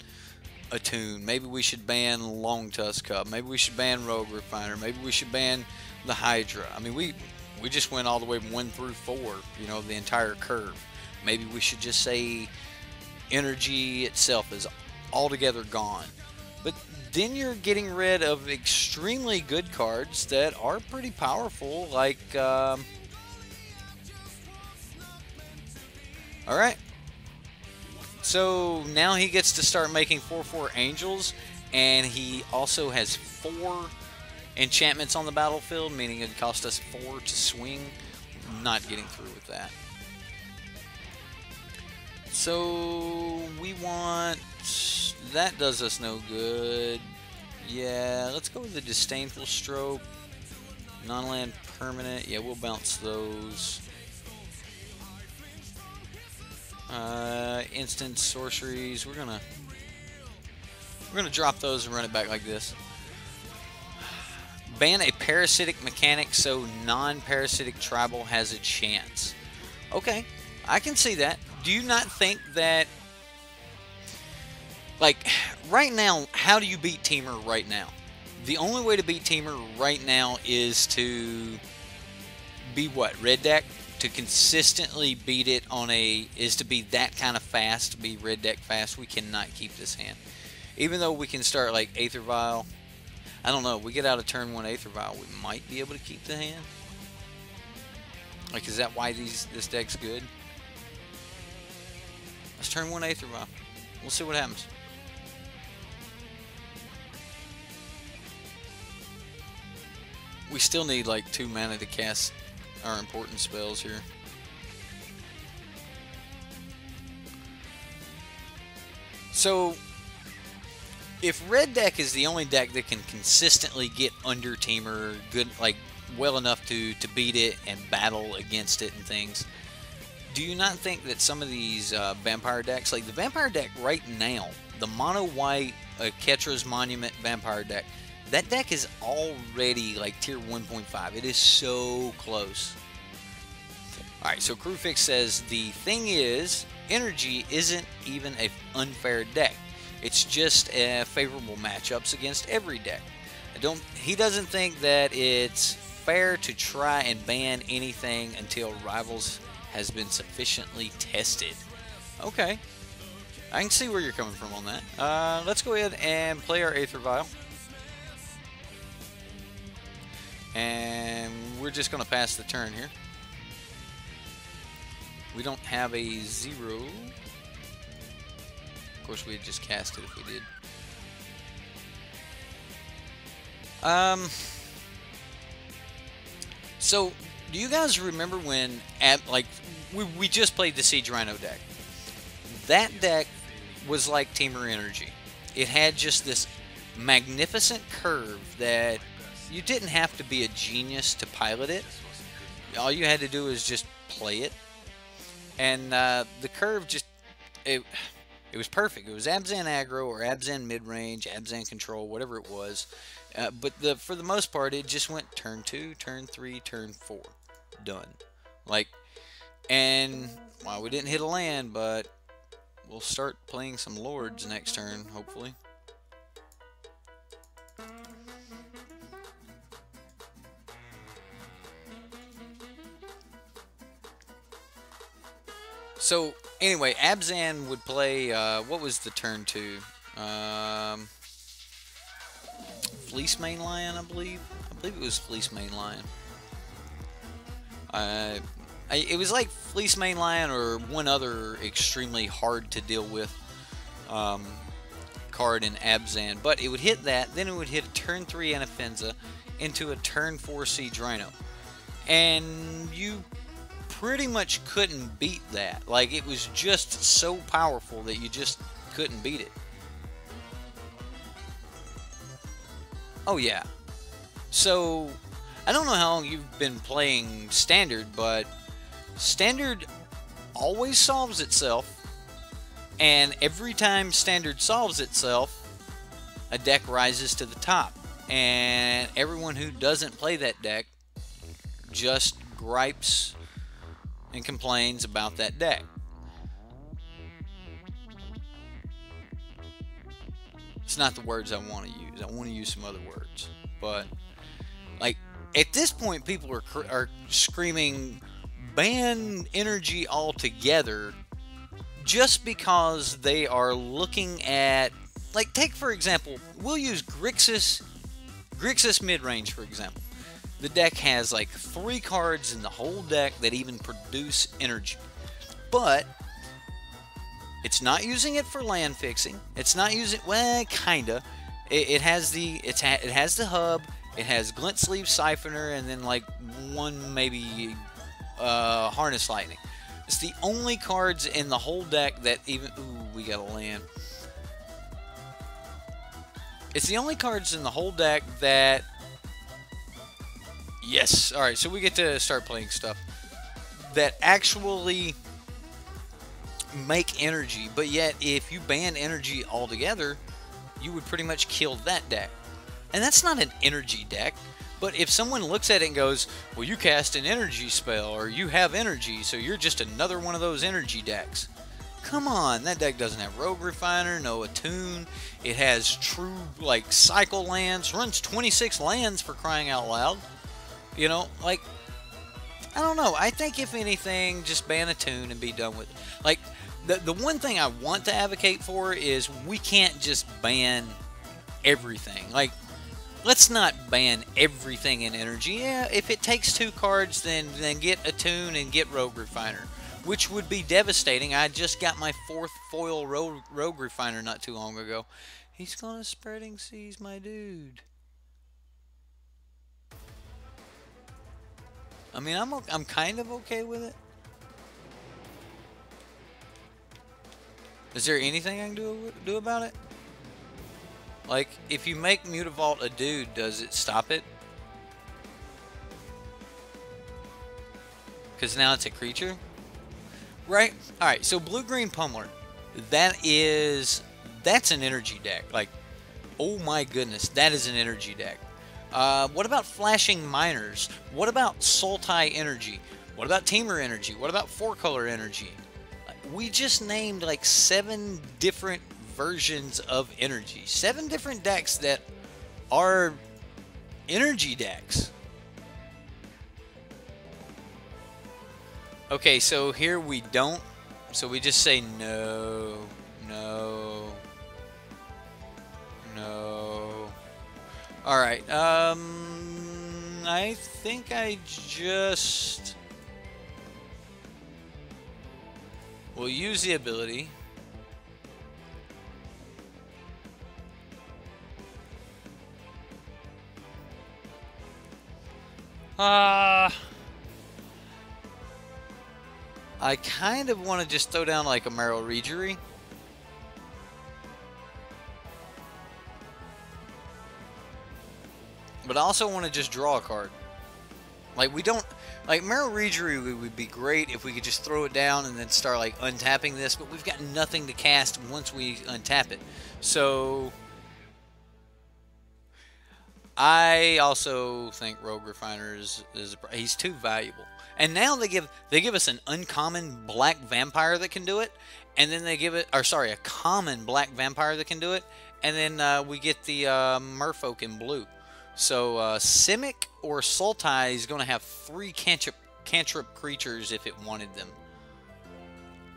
Attune. Maybe we should ban Long Tusk Cub. Maybe we should ban Rogue Refiner. Maybe we should ban the Hydra. I mean, we just went all the way from 1 through 4. You know, the entire curve. Maybe we should just say energy itself is altogether gone. But then you're getting rid of extremely good cards that are pretty powerful, like alright. So now he gets to start making 4/4 angels, and he also has 4 enchantments on the battlefield, meaning it cost us 4 to swing. Not getting through with that. So we want... that does us no good. Yeah, let's go with the Disdainful Stroke. Non-land permanent. Yeah, we'll bounce those. Instant sorceries. We're gonna drop those and run it back like this. Ban a parasitic mechanic so non-parasitic tribal has a chance. Okay, I can see that. Do you not think that, like, right now, how do you beat Temur right now? The only way to beat Temur right now is to be what? Red deck? To consistently beat it on a... is to be that kind of fast, to be red deck fast. We cannot keep this hand. Even though we can start like Aether Vial. I don't know. We get out of turn 1 Aether Vial, we might be able to keep the hand. Like, is that why this deck's good? Let's turn 1 Aether Vial. We'll see what happens. We still need like 2 mana to cast our important spells here. So, if red deck is the only deck that can consistently get under Temur, good, like well enough to beat it and battle against it and things, do you not think that some of these vampire decks, like the vampire deck right now, the mono white Ketra's Monument vampire deck, that deck is already like tier 1.5. It is so close. Alright, so Crewfix says, the thing is, energy isn't even an unfair deck. It's just favorable matchups against every deck. He doesn't think that it's fair to try and ban anything until Rivals has been sufficiently tested. Okay. I can see where you're coming from on that. Let's go ahead and play our Aether Vial. And we're just going to pass the turn here. We don't have a 0. Of course, we'd just cast it if we did. So, do you guys remember when, we just played the Siege Rhino deck? That deck was like Temur Energy. It had just this magnificent curve that you didn't have to be a genius to pilot it. All you had to do is just play it. And the curve just, it was perfect. It was Abzan aggro or Abzan mid-range, Abzan control, whatever it was. But for the most part, it just went turn 2, turn 3, turn 4. Done. Like, and, well, we didn't hit a land, but we'll start playing some Lords next turn, hopefully. So, anyway, Abzan would play, what was the turn 2? Fleece Mane Lion, I believe. I believe it was Fleece Mane Lion. It was like Fleece Mane Lion or one other extremely hard to deal with card in Abzan. But it would hit that, then it would hit a turn 3 Anafenza into a turn 4 Siege Rhino. And you pretty much couldn't beat that. Like, it was just so powerful that you just couldn't beat it. Oh yeah. So, I don't know how long you've been playing Standard, but Standard always solves itself, and every time Standard solves itself, a deck rises to the top. And everyone who doesn't play that deck just gripes and complains about that deck. It's not the words I want to use. I want to use some other words. But, like, at this point, people are screaming, ban energy altogether, just because they are looking at, like, take for example, we'll use Grixis mid-range, for example. The deck has like 3 cards in the whole deck that even produce energy. But it's not using it for land fixing. It's not using, well, kinda. It has the hub. It has Glint Sleeve Siphoner, and then like one maybe Harness Lightning. It's the only cards in the whole deck that even, ooh, we got a land. It's the only cards in the whole deck that, yes, alright, so we get to start playing stuff that actually make energy, but yet if you ban energy altogether, you would pretty much kill that deck. And that's not an energy deck. But if someone looks at it and goes, well, you cast an energy spell, or you have energy, so you're just another one of those energy decks. Come on, that deck doesn't have Rogue Refiner, no Attune. It has true, like, cycle lands, runs 26 lands for crying out loud. You know, like, I don't know. I think if anything, just ban Attune and be done with it. Like, the one thing I want to advocate for is we can't just ban everything. Like, let's not ban everything in energy. Yeah, if it takes 2 cards, then get Attune and get Rogue Refiner, which would be devastating. I just got my 4th foil Rogue Refiner not too long ago. He's gonna Spreading Seas, my dude. I mean, I'm kind of okay with it. Is there anything I can do about it? Like, if you make Mutavault a dude, does it stop it? Because now it's a creature? Right? Alright, so Blue-Green Pummeler. That's an energy deck. Like, oh my goodness, that is an energy deck. What about Flashing Miners? What about Sultai Energy? What about Teamer Energy? What about 4-color Energy? We just named like 7 different versions of energy. 7 different decks that are energy decks. Okay, so here we don't. So we just say no, no, no. Alright, I think I just will use the ability. I kind of want to just throw down like a Merrow Reejerey. But I also want to just draw a card. Like, we don't, like, Merrow Reejerey would be great if we could just throw it down and then start like untapping this, but we've got nothing to cast once we untap it. So I also think Rogue Refiner he's too valuable. And now they give us an uncommon black vampire that can do it, and then they give it, or sorry, a common black vampire that can do it, and then we get the Merfolk in blue. So Simic or Sultai is going to have 3 cantrip creatures if it wanted them.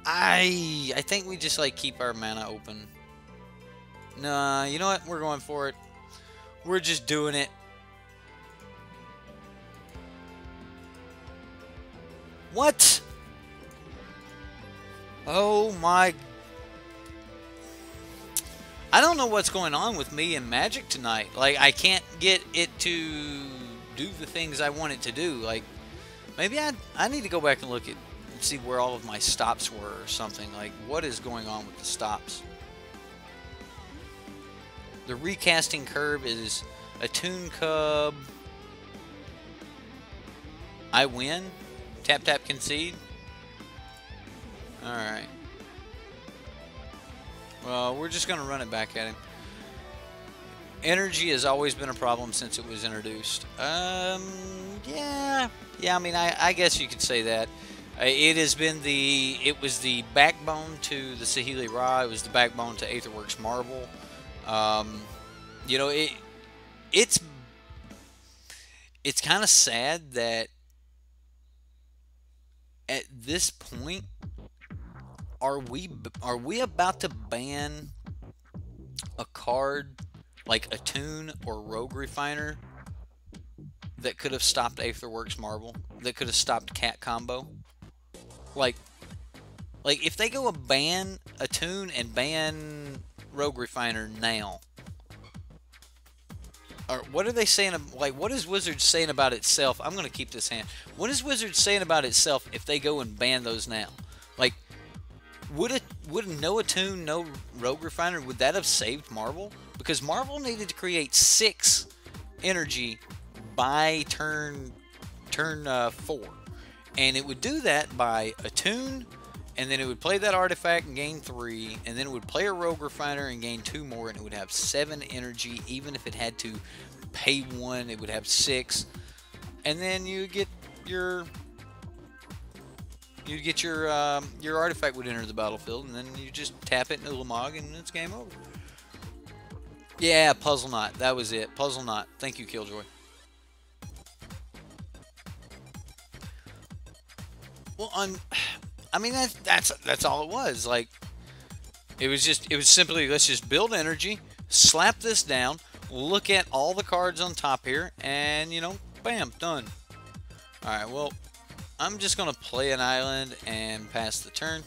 I think we just like keep our mana open. Nah, you know what? We're going for it. We're just doing it. What? Oh my. I don't know what's going on with me and Magic tonight. Like, I can't get it to do the things I want it to do. Like, maybe I need to go back and look at and see where all of my stops were or something. Like, what is going on with the stops? The recasting curve is Attune Cub. I win. Tap, tap, concede. Alright. Well, we're just going to run it back at him. Energy has always been a problem since it was introduced. Yeah. Yeah, I mean, I guess you could say that. It has been it was the backbone to the Saheeli Ra. It was the backbone to Aetherworks Marble. Um, you know, it's it's kind of sad that at this point, are we about to ban a card like Attune or Rogue Refiner that could have stopped Aetherworks Marble, that could have stopped Cat Combo? Like, if they go a ban Attune and ban Rogue Refiner now, or what are they saying? Like, what is Wizards saying about itself? I'm gonna keep this hand. What is Wizards saying about itself if they go and ban those now? Like, would no Attune, no Rogue Refiner, would that have saved Marvel? Because Marvel needed to create 6 energy by turn 4, and it would do that by Attune, and then it would play that artifact and gain 3, and then it would play a Rogue Refiner and gain 2 more, and it would have 7 energy. Even if it had to pay 1, it would have 6, and then you get your artifact would enter the battlefield, and then you just tap it in Ulamog, and it's game over. Yeah, Puzzle Knot. That was it. Puzzle Knot. Thank you, Killjoy. Well, I mean that's all it was. Like, it was simply, let's just build energy, slap this down, look at all the cards on top here, and bam, done. All right, well, I'm just gonna play an island and pass the turn.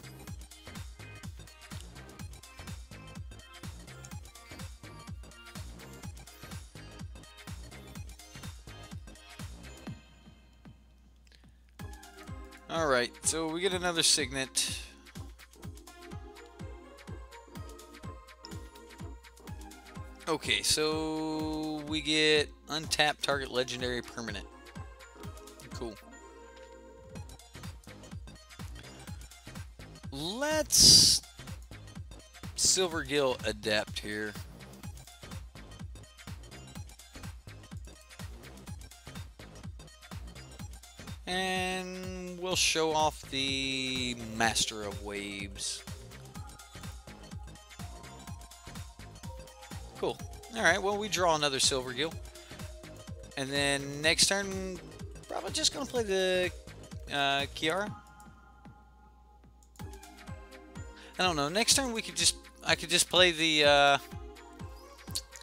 Alright, so we get another Signet. Okay, so we get untapped target legendary permanent. Cool. Let's Silvergill Adept here. And we'll show off the Master of Waves. Cool. Alright, well, we draw another Silvergill. And then next turn, probably just going to play the Kiara. I don't know. Next turn, I could just play the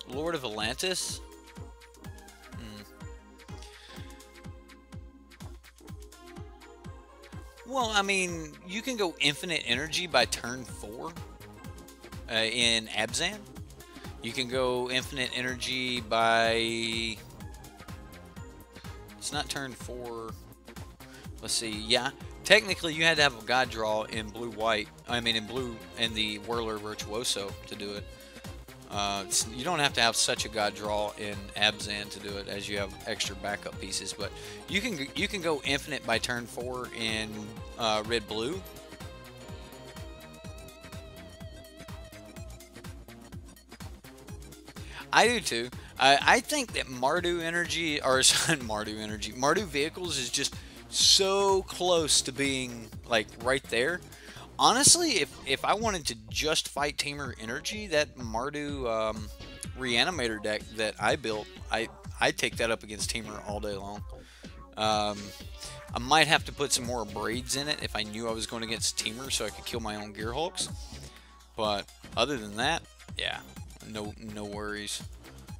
Lord of Atlantis. Well, I mean, you can go infinite energy by turn 4 in Abzan. You can go infinite energy by... It's not turn 4. Let's see. Yeah, technically you had to have a God draw in blue-white. I mean, in the Whirler Virtuoso to do it. You don't have to have such a God draw in Abzan to do it, as you have extra backup pieces. But you can go infinite by turn 4 in red-blue. I do too. I think that Mardu energy, or Mardu energy, Mardu vehicles is just so close to being like right there. Honestly, if I wanted to just fight Tamer energy, that Mardu Reanimator deck that I built, I'd take that up against Tamer all day long. I might have to put some more braids in it if I knew I was going against Tamer, so I could kill my own Gearhulks. But other than that, yeah, no worries.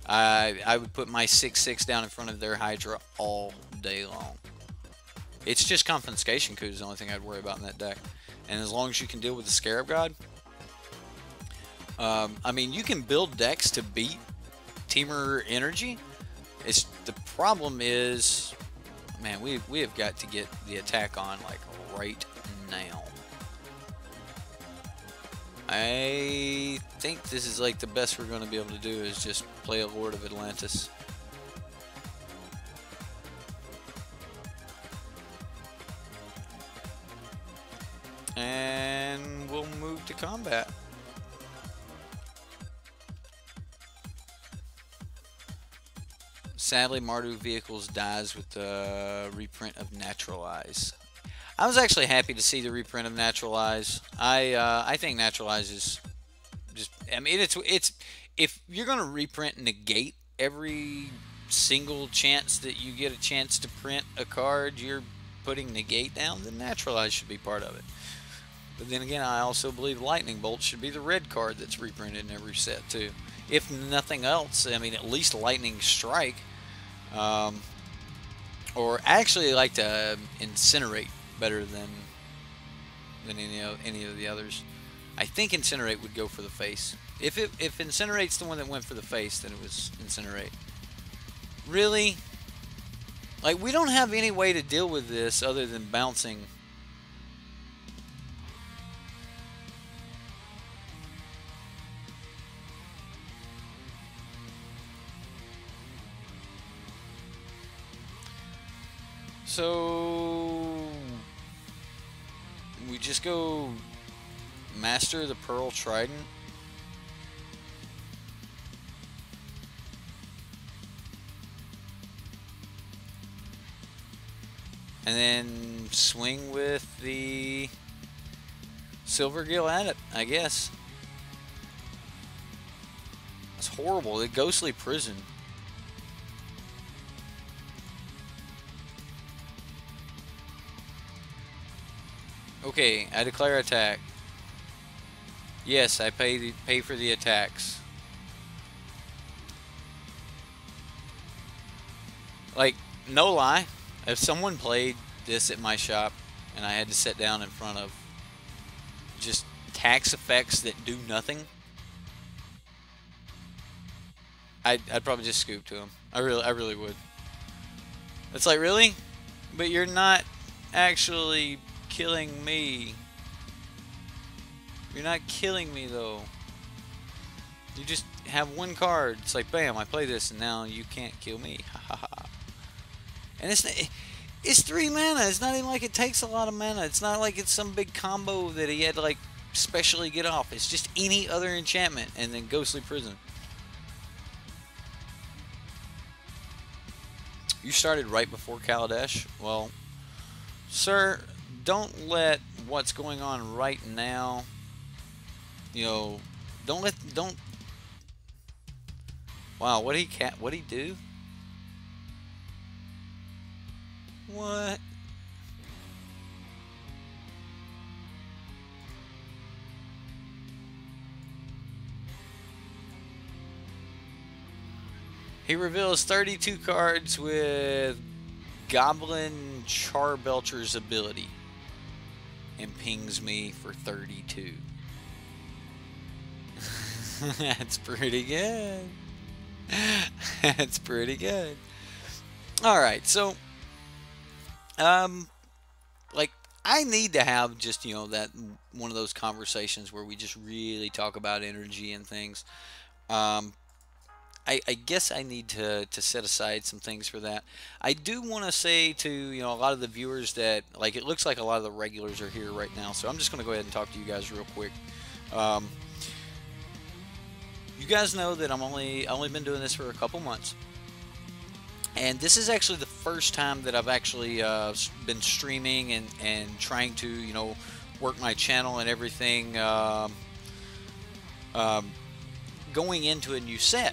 I would put my 6/6 down in front of their Hydra all day long. It's just Confiscation Coup is the only thing I'd worry about in that deck. And as long as you can deal with the Scarab God, I mean, you can build decks to beat Teamer energy. The problem is, man, we have got to get the attack on like right now. I think this is like the best we're going to be able to do is just play a Lord of Atlantis. And we'll move to combat. Sadly, Mardu Vehicles dies with the reprint of Naturalize. I was actually happy to see the reprint of Naturalize. I think Naturalize is just, I mean, it's if you're gonna reprint Negate every single chance that you get a chance to print a card, you're putting Negate down, then Naturalize should be part of it. But then again, I also believe Lightning Bolt should be the red card that's reprinted in every set too. If nothing else, I mean, at least Lightning Strike. Or actually, I like to Incinerate better than any of the others. I think Incinerate would go for the face. If Incinerate's the one that went for the face, then it was Incinerate. Really? Like, we don't have any way to deal with this other than bouncing. So we just go Master the Pearl Trident. And then swing with the Silver Gill at it, I guess. That's horrible. The Ghostly Prison. Okay, I declare attack. Yes, I pay for the attacks. Like, no lie, if someone played this at my shop and I had to sit down in front of just tax effects that do nothing, I'd probably just scoop to them. I really would. It's like, really? But you're not actually killing me. You're not killing me though. You just have one card. It's like, bam, I play this and now you can't kill me. Ha ha ha. And it's 3 mana. It's not even like it takes a lot of mana. It's not like it's some big combo that he had to like specially get off. It's just any other enchantment and then Ghostly Prison. You started right before Kaladesh? Well, sir, don't let what's going on right now, you know, don't. Wow, what'd he do? What? He reveals 32 cards with Goblin Charbelcher's ability and pings me for 32. That's pretty good. That's pretty good. Alright, so like, I need to have just, you know, that one of those conversations where we just really talk about energy and things. I guess I need to set aside some things for that. I do want to say to, you know, a lot of the viewers that, like, it looks like a lot of the regulars are here right now, so I'm just going to go ahead and talk to you guys real quick. You guys know that I've only been doing this for a couple months, and this is actually the first time that I've actually been streaming and trying to, you know, work my channel and everything, going into a new set.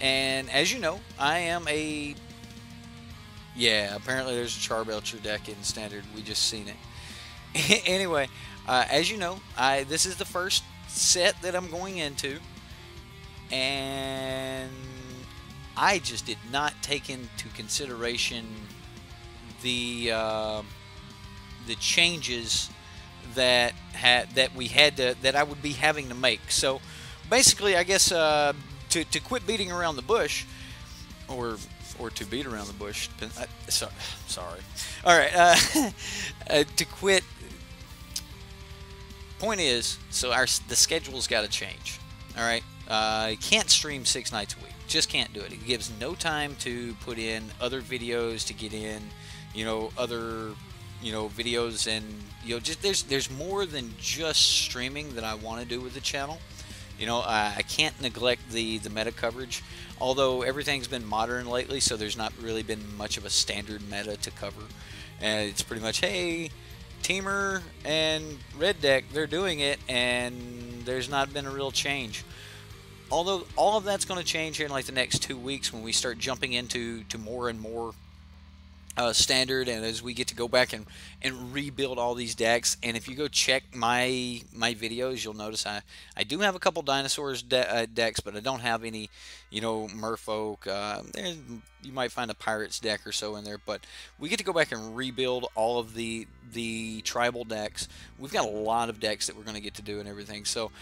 And as you know, I am a... Yeah, apparently there's a Charbelcher deck in Standard. We just seen it. Anyway, as you know, this is the first set that I'm going into. And I just did not take into consideration the changes that I would be having to make. So basically, I guess... To quit beating around the bush, or to beat around the bush. Sorry. All right. To quit. Point is, so the schedule's got to change. All right. I can't stream 6 nights a week. Just can't do it. It gives no time to put in other videos, to get in, you know, other, you know, videos, and, you know, just there's more than just streaming that I want to do with the channel. You know, I can't neglect the meta coverage, although everything's been modern lately, so there's not really been much of a standard meta to cover. And it's pretty much, hey, Teamer and Red Deck, they're doing it, and there's not been a real change. Although all of that's going to change here in like the next 2 weeks when we start jumping into more and more standard, and as we get to go back and rebuild all these decks. And if you go check my videos, you'll notice I do have a couple dinosaurs decks, but I don't have any, you know, Merfolk. You might find a pirates deck or so in there, but we get to go back and rebuild all of the tribal decks. We've got a lot of decks that we're going to get to do and everything. So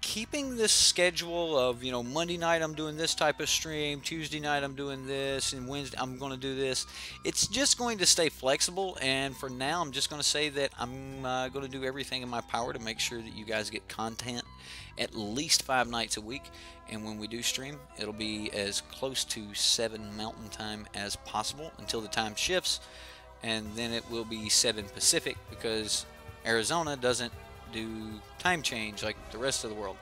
keeping this schedule of, you know, Monday night I'm doing this type of stream, Tuesday night I'm doing this, and Wednesday I'm going to do this. It's just going to stay flexible, and for now I'm just going to say that I'm going to do everything in my power to make sure that you guys get content at least 5 nights a week. And when we do stream, it'll be as close to 7 Mountain Time as possible until the time shifts, and then it will be 7 Pacific, because Arizona doesn't do time change like the rest of the world.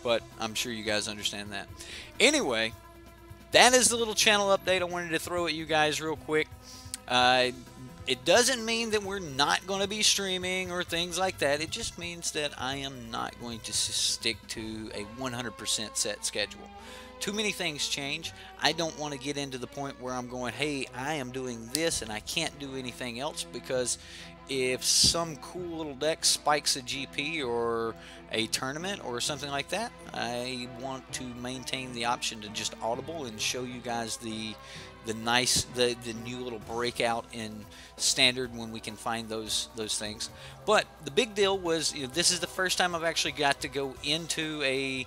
But I'm sure you guys understand that. Anyway, that is the little channel update I wanted to throw at you guys real quick. It doesn't mean that we're not going to be streaming or things like that. It just means that I am not going to stick to a 100% set schedule. Too many things change. I don't want to get into the point where I'm going, hey, I am doing this and I can't do anything else, because if some cool little deck spikes a GP or a tournament or something like that, I want to maintain the option to just audible and show you guys the new little breakout in standard when we can find those things. But the big deal was, you know, this is the first time I've actually got to go into a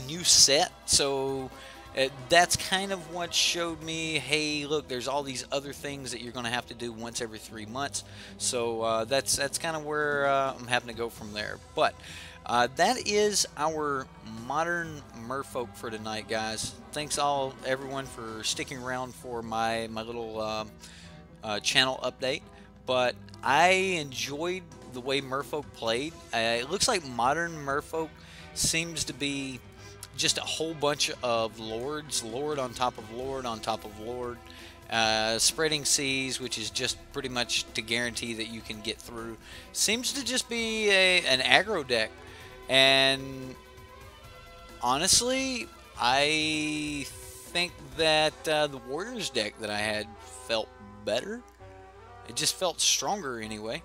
new set, so that's kind of what showed me, hey, look, there's all these other things that you're going to have to do once every 3 months. So that's kind of where I'm having to go from there. But that is our modern Merfolk for tonight, guys. Thanks everyone for sticking around for my little channel update. But I enjoyed the way Merfolk played. It looks like modern Merfolk seems to be just a whole bunch of lords, lord on top of lord on top of lord, spreading seas, which is just pretty much to guarantee that you can get through. Seems to just be an aggro deck. And honestly, I think that the Warriors deck that I had felt better. It just felt stronger anyway.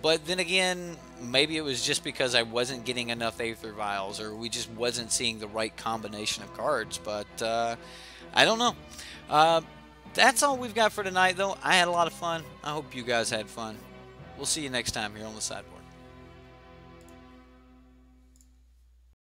But then again, maybe it was just because I wasn't getting enough Aether Vials, or we just wasn't seeing the right combination of cards. But I don't know. That's all we've got for tonight, though. I had a lot of fun. I hope you guys had fun. We'll see you next time here on the Sideboard.